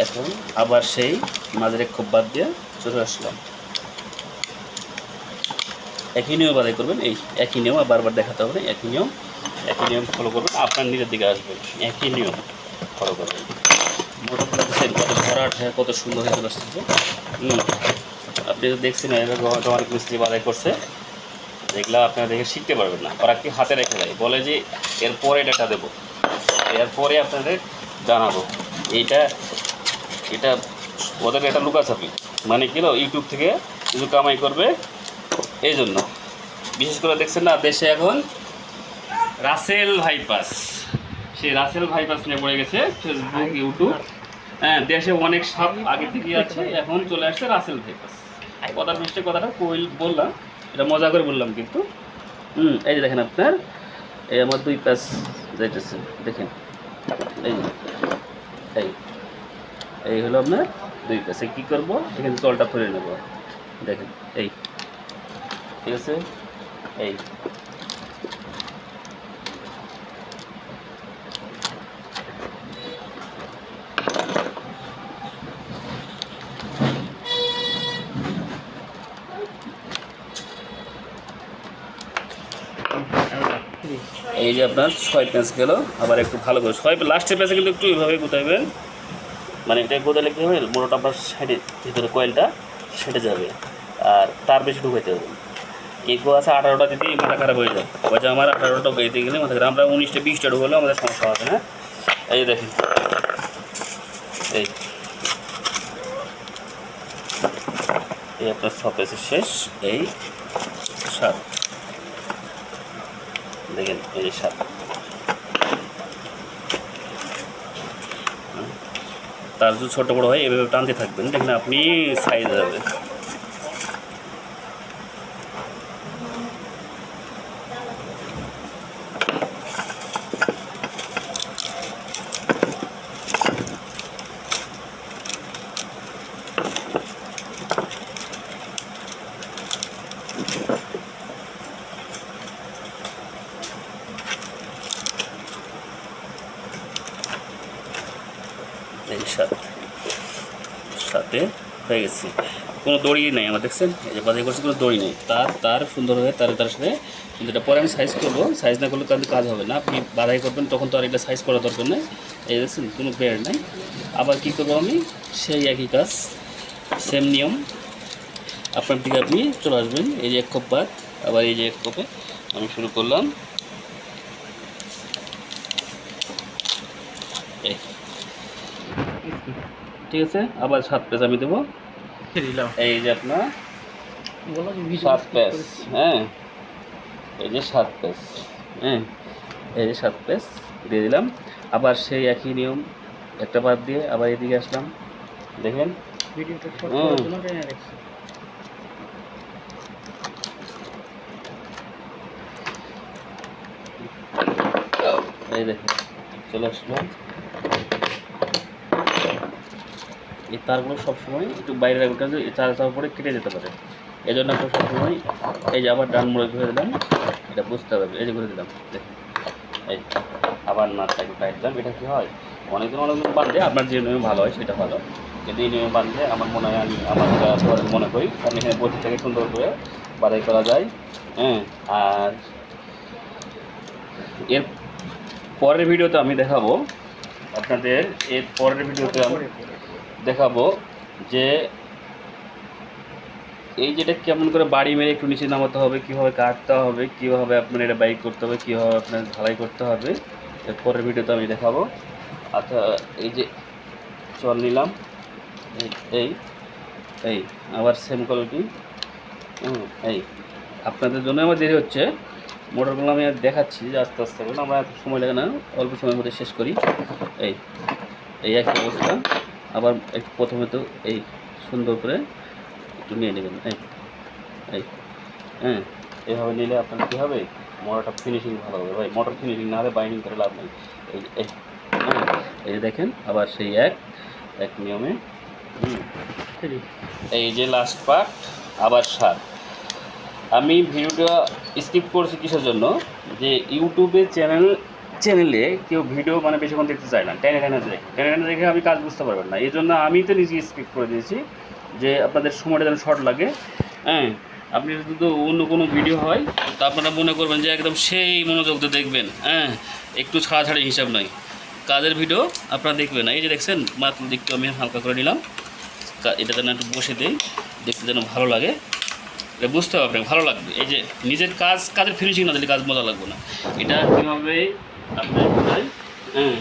এখন আবার সেই মাঝের খুব বাদ দিয়ে চলে আসলাম। একই নিয়ম বাদাই করবেন, এই একই নিয়ম আর বারবার দেখাতে হবে না, একই নিয়ম ফলো করবেন, আপনার নিজের দিকে আসবেন, একই নিয়ম ফলো করবেন। মোটর দেখছেন কত ভরাট হয়ে কত সুন্দর হয়ে চলে আসতেছে। আপনি তো দেখছেন এভাবে অনেক মিস্ত্রি বাদাই করছে, এগুলো আপনারা দেখে শিখতে পারবেন না। ওরা কি হাতে রেখে দেয়, বলে যে এরপরে ডাটা দেবো, এরপরে আপনাদের জানাবো। এটা ওদের একটা লুকাছাপি, মানে কি ইউটিউব থেকে কিছু কামাই করবে এই জন্য। বিশেষ করে দেখছেন না দেশে এখন রাসেল ভাইপাস, সেই রাসেল ভাইপাস নিয়ে পড়ে গেছে ফেসবুক ইউটিউব। হ্যাঁ, দেশে অনেক সাপ আগে থেকেই আছে, এখন চলে আসছে রাসেল ভাইপাস। কথার মিষ্টি কথাটা বললাম, এটা মজা করে বললাম কিন্তু। এই যে দেখেন আপনার, এই আমার 2 পেজ যাইতেছে, দেখেন এই এই এই হলো আপনার 2 পেজ। কী করবো, এখানে জলটা ফেলে নেবো, দেখেন এই, ঠিক আছে। এই এই যে আপনার 6 পেজ গেল। আবার একটু ভালো করে 6 লাস্টের পেজে কিন্তু একটু এইভাবে গুতাইবেন, মানে এটা গোদালে কী হবে, মোটরটা আপনার সাইডে ভিতরে কয়েলটা সেটে যাবে, আর তার বেশি ঢুকাইতে হবে। কেউ আছে 18টা দিতেই মাথা খারাপ হয়ে যায়, ওইটা আমার 18টা গাইতে গেলে মাথা খারাপ। আমরা 19টা 20টা ঢুকালেও আমাদের সমস্যা হবে না। এই দেখেন এই এই আপনার 6 পেজের শেষ। এই 7, দেখেন এই যে 7। তার যদি ছোটো বড়ো হয় এভাবে টানতে থাকবেন, দেখেন আপনি সাইজ হবে। এই 7 হয়ে গেছে। কোনো দড়ি নেই আমার, দেখছেন এই যে বাজার করছে, কোনো দড়ি নেই। তার সুন্দর হয়ে তার সাথে, কিন্তু এটা পরে আমি সাইজ করবো, সাইজ না করলে তাদের কাজ হবে না। আপনি বাধাই করবেন তখন তো আর এটা সাইজ করার দরকার নেই। এই দেখছেন কোনো বেড় নেই। আবার কী করবো আমি, সেই একই কাজ, সেম নিয়ম আপনার দিকে আপনি চলে আসবেন। এই যে 1 কোপ বাদ, আবার এই যে 1 কোপে আমি শুরু করলাম। এই ঠিক আছে, আবার 7 পেজ আমি দেবো। এই যে আপনার 7 পেজ, হ্যাঁ এই যে 7 পেজ, হ্যাঁ এই যে 7 পেজ দিয়ে দিলাম। আবার সেই একই নিয়ম, একটা বাদ দিয়ে আবার এদিকে আসলাম, দেখেন এই দেখেন চলে আসলাম। এই তারগুলো সবসময় একটু বাইরে রাখবেন, কারণ এই চার পরে কেটে যেতে পারে। এই জন্য আপনার সবসময় এই যে আবার ডান মোড়ে ঘুরে দিলাম, এটা বুঝতে পারবে। এই যে ঘুরে দিলাম, দেখেন এই আবার নাটটাকে টাইট দিলাম। এটা কী হয়, অনেকদিন বাঁধলে আপনার যে নিয়মে ভালো হয় সেটা ভালো, কিন্তু এই নিয়মে বাঁধলে আমার মনে হয়, আমি আমার মনে করি, কারণ এখানে বসে থেকে সুন্দর করে বাধাই করা যায়। হ্যাঁ, আর এর পরের ভিডিওতে আমি দেখাবো আপনাদের, এর পরের ভিডিওতে আমি দেখাবো যে এই যেটা কেমন করে বাড়ি মেরে একটু নিচে নামাতে হবে, কীভাবে কাটতে হবে, কীভাবে আপনার এটা বাইক করতে হবে, কীভাবে আপনার ঢালাই করতে হবে, এর পরের ভিডিওতে আমি দেখাবো। আচ্ছা এই যে চল নিলাম, এই এই আবার সেম কোয়ালিটি। এই আপনাদের জন্য আমার দেরি হচ্ছে, মোটরগুলো আমি আর দেখাচ্ছি যে আস্তে আস্তে করে, আমরা এত সময় লাগে না, অল্প সময়ের মধ্যে শেষ করি। এই এই একটা অবস্থা। আবার একটু প্রথমে তো এই সুন্দর করে একটু নিয়ে নেবেন, এই এই হ্যাঁ, এভাবে নিলে আপনার কী হবে, মোটরটা ফিনিশিং ভালো হবে ভাই। মোটর ফিনিশিং না হলে বাইন্ডিং করে লাভ নেই। এই এই হ্যাঁ, এই যে দেখেন আবার সেই এক নিয়মে এই যে লাস্ট পার্ট আবার 7। আমি ভিডিওটা স্কিপ করছি কিসের জন্য, যে ইউটিউবে চ্যানেলে কেউ ভিডিও মানে বেশিক্ষণ দেখতে চায় না, টেনে দেখে আমি কাজ বুঝতে পারবেন না। এই জন্য আমি তো নিজে স্কিপ করে দিয়েছি, যে আপনাদের সময়টা যেন শর্ট লাগে। হ্যাঁ, আপনি যদি অন্য কোনো ভিডিও হয় তো আপনারা মনে করবেন যে একদম সেই মনোযোগ দিয়ে দেখবেন। হ্যাঁ, একটু ছাড়াছাড়ি হিসাব নয়, কাজের ভিডিও আপনারা দেখবেন না। এই যে দেখছেন মাত্র দিকটা আমি হালকা করে নিলাম, এটা যেন একটু বসে দেই, দেখতে যেন ভালো লাগে, এটা বুঝতে হবে আপনাকে, ভালো লাগবে। এই যে নিজের কাজের ফিনিশিং না দিলে কাজ মজা লাগবে না। এটা কীভাবে আপনার হ্যাঁ,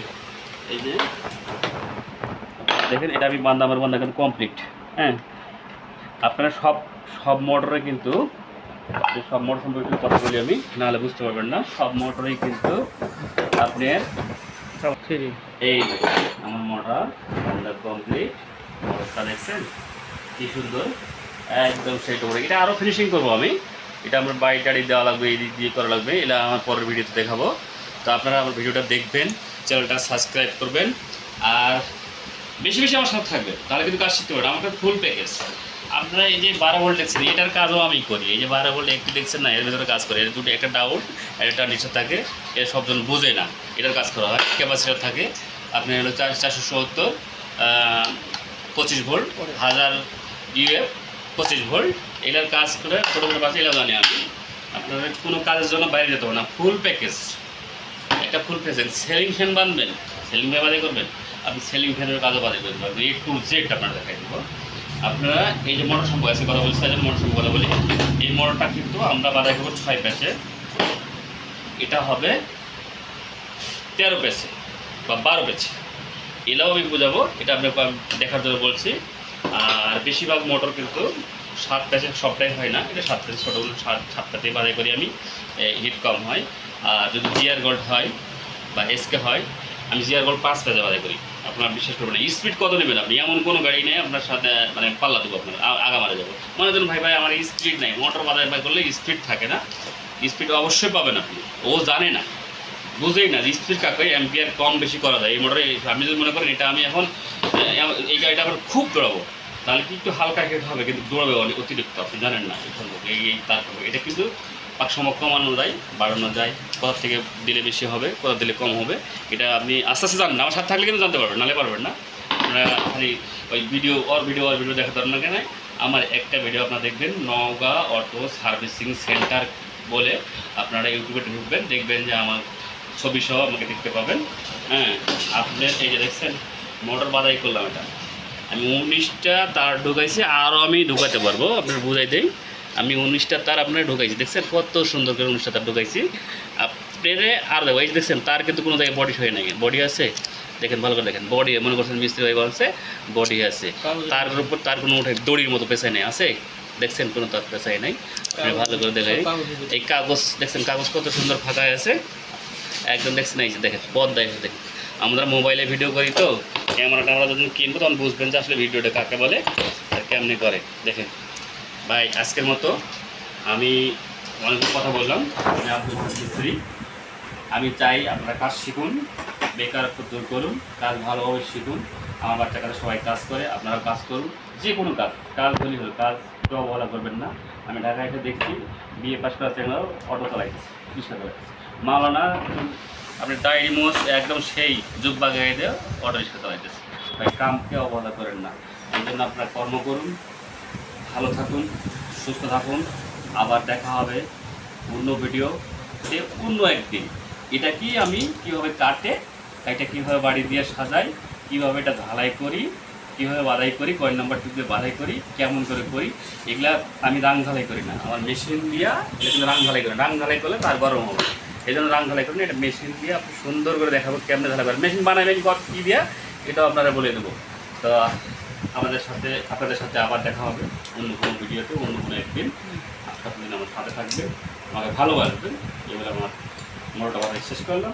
এই যে দেখেন এটা আমি আমার বান্ধা কিন্তু কমপ্লিট। হ্যাঁ, আপনারা সব মোটরে কিন্তু, সব মোটর সম্পর্কে কথা বলি আমি, নাহলে বুঝতে পারবেন না। সব মোটরেই কিন্তু আপনার এই আমার মোটর বান্ধা কমপ্লিট। মোটরটা দেখছেন কী সুন্দর, একদম সেট করে। এটা আরও ফিনিশিং করবো আমি, এটা আমার বাড়ি টাড়ি দেওয়া লাগবে, এই দিক দিয়ে করা লাগবে, এটা আমার পরের ভিডিওতে দেখাবো। তো আপনারা আমার ভিডিওটা দেখবেন, চ্যানেলটা সাবস্ক্রাইব করবেন, আর বেশি বেশি আমার সাথে থাকবে, তাহলে কিন্তু কাজ শিখতে পারবেন। আমাকে ফুল প্যাকেজ। আপনারা এই যে 12 ভোল্ট দেখছেন, এটার কাজও আমি করি। এই যে 12 ভোল্ট একটু দেখছেন না, এর ভিতরে কাজ করে, এর দুটো, একটা ডাউন আর একটা নিচে থাকে। এর সবজন বোঝে না, এটার কাজ করা হয়। ক্যাপাসিটার থাকে আপনার হলো 470 25 ভোল্ট, 1000 ইউএফ 25 ভোল্ট। এটার কাজ করে ছোটো ছোটো পাশে, এগুলো জানি আমি। আপনাদের কোনো কাজের জন্য বাইরে যেতে হবে না, ফুল প্যাকেজ, একটা ফুল প্যাকেজ। সেলিং ফ্যান বাঁধবেন, সেলিং ফ্যান বাদে করবেন, আপনি সেলিং ফ্যানের কাজও বাদে করতে পারবেন। A to Z আপনারা দেখাই দেবো। আপনারা এই যে মোটর সম্পর্কে আছে কথা বলছি, তাই মোটর সম্পর্কে কথা বলি। এই মোটরটা কিন্তু আমরা বাদাই করবো 6 প্যাচে, এটা হবে 13 প্যাচে বা 12 প্যাচে, এটাও আমি বোঝাবো, এটা আপনাকে দেখার জন্য বলছি। আর বেশিরভাগ মোটর কিন্তু 7 প্যাচে সবটাই হয় না, এটা 7 প্যাচে, ছোটোগুলো 7 প্যাচে বাদাই করি আমি, হিট কম হয়। আর যদি জিআর গোল্ড হয় বা এসকে হয়, আমি জিআর গোল্ড 5 প্যাচে বাদাই করি। আপনার বিশ্বাস করবেন না। স্পিড কত নেবেন আপনি, এমন কোনো গাড়ি নেই আপনার সাথে মানে পাল্লা দেবো, আপনার আগা মারা যাবো। মনে করেন ভাই আমার স্পিড নাই, মোটর বাদাই করলে স্পিড থাকে না। স্পিড অবশ্যই পাবেন আপনি, ও জানে না, বুঝেই না যে স্পিড কাকে অ্যাম্পিয়ার কম বেশি করা যায়। এই মোটরে আপনি যদি মনে করেন এটা আমি এখন এই গাড়িটা আবার খুব দৌড়াবো, তাহলে কি একটু হালকা হেঁট হবে, কিন্তু দৌড়াবে অতিরিক্ত, আপনি জানেন না। এই তারপরে এটা কিন্তু পাক সময় কমানো যায়, বাড়ানো যায়, কোথা থেকে দিলে বেশি হবে, কোথা দিলে কম হবে, এটা আপনি আস্তে আস্তে জানেন। আমার সাথে থাকলে কিন্তু জানতে পারবেন, নাহলে পারবেন না। আপনারা খালি ওই ভিডিও দেখাতে পারেন না কেন। আমার একটা ভিডিও আপনারা দেখবেন, নওগাঁ অটো সার্ভিসিং সেন্টার বলে, আপনারা ইউটিউবে ঢুকবেন, দেখবেন যে আমার ছবি সহ আমাকে দেখতে পাবেন। হ্যাঁ, আপনার এই যে দেখছেন মোটর বাদাই করলাম, এটা আমি 19টা তার ঢুকাইছি, আরও আমি ঢুকাতে পারবো, আপনার বুঝাই দেই। আমি 19টা তার আপনার ঢুকাইছি, দেখছেন কত সুন্দর করে 19টা তার ঢুকাইছি। আপনারে আর দেখো এই দেখছেন তার কিন্তু কোনো জায়গায় বডি হয়ে নাই, বডি আছে দেখেন, ভালো করে দেখেন, বডি মনে করছেন মিস্ত্রি ভাই বলছে বডি আছে, তার উপর তার কোনো উঠে দড়ির মতো পেছায় নেই, আছে দেখছেন কোনো তার পেছায় নাই। ভালো করে দেখাই, এই কাগজ দেখছেন, কাগজ কত সুন্দর ফাঁকা আছে একদম, দেখছেন এই যে দেখেন পর্দায়, দেখেন আমরা মোবাইলে ভিডিও করি তো, ক্যামেরা যখন কিনবো তখন বুঝবেন যে আসলে ভিডিওটা কাকে বলে আর কেমনি করে। দেখেন ভাই, আজকের মতো আমি অনেক কথা বললাম। আমি আব্দুল মিস্ত্রি, আমি চাই আপনারা কাজ শিখুন, বেকারত্ব দূর করুন, কাজ ভালোভাবে শিখুন। আমার বাচ্চা কাছে সবাই কাজ করে, আপনারা কাজ করুন, যে কোনো কাজ ধরি হল, কাজ তো অবহেলা করবেন না। আমি ঢাকায় এসে দেখছি বিএ পাস করা চ্যানেল অটো চালাইছি, রিক্সা চালাইছি, মাওলানা আপনি ডায়েরি মোষ একদম সেই জুব্বা গায়ে দিয়ে অটো রিক্সা চালাইতেছে। ভাই কামকে অবহেলা করেন না, এই জন্য আপনারা কর্ম করুন, ভালো থাকুন, সুস্থ থাকুন। আবার দেখা হবে অন্য ভিডিওতে অন্য একদিন। এটা কি আমি কীভাবে কাটে, এটা কীভাবে বাড়ি দিয়ে সাজাই, কীভাবে এটা ঢালাই করি, কীভাবে বাধাই করি, কয়েন নাম্বার টিপ দিয়ে বাধাই করি, কেমন করে করি, এগুলা আমি রাং ঢালাই করি না, আমার মেশিন দিয়া এটা কিন্তু রাং ঢালাই করি। রাং ঢালাই করলে তার গরম হবে, এই জন্য রাং ঢালাই করি না, এটা মেশিন দিয়ে আপনি সুন্দর করে দেখাবো কেমনে ঢালাই করেন, মেশিন বানাবেন কী দিয়া এটাও আপনারা বলে দেবো। তো আপনাদের সাথে আবার দেখা হবে অন্য কোনো ভিডিওতে, অন্য কোনো একদিন। আপনাদের আমার সাথে থাকবে। আমাকে ভালোবাসবেন, এবার আমার মোটরটা কথা শেষ করলাম।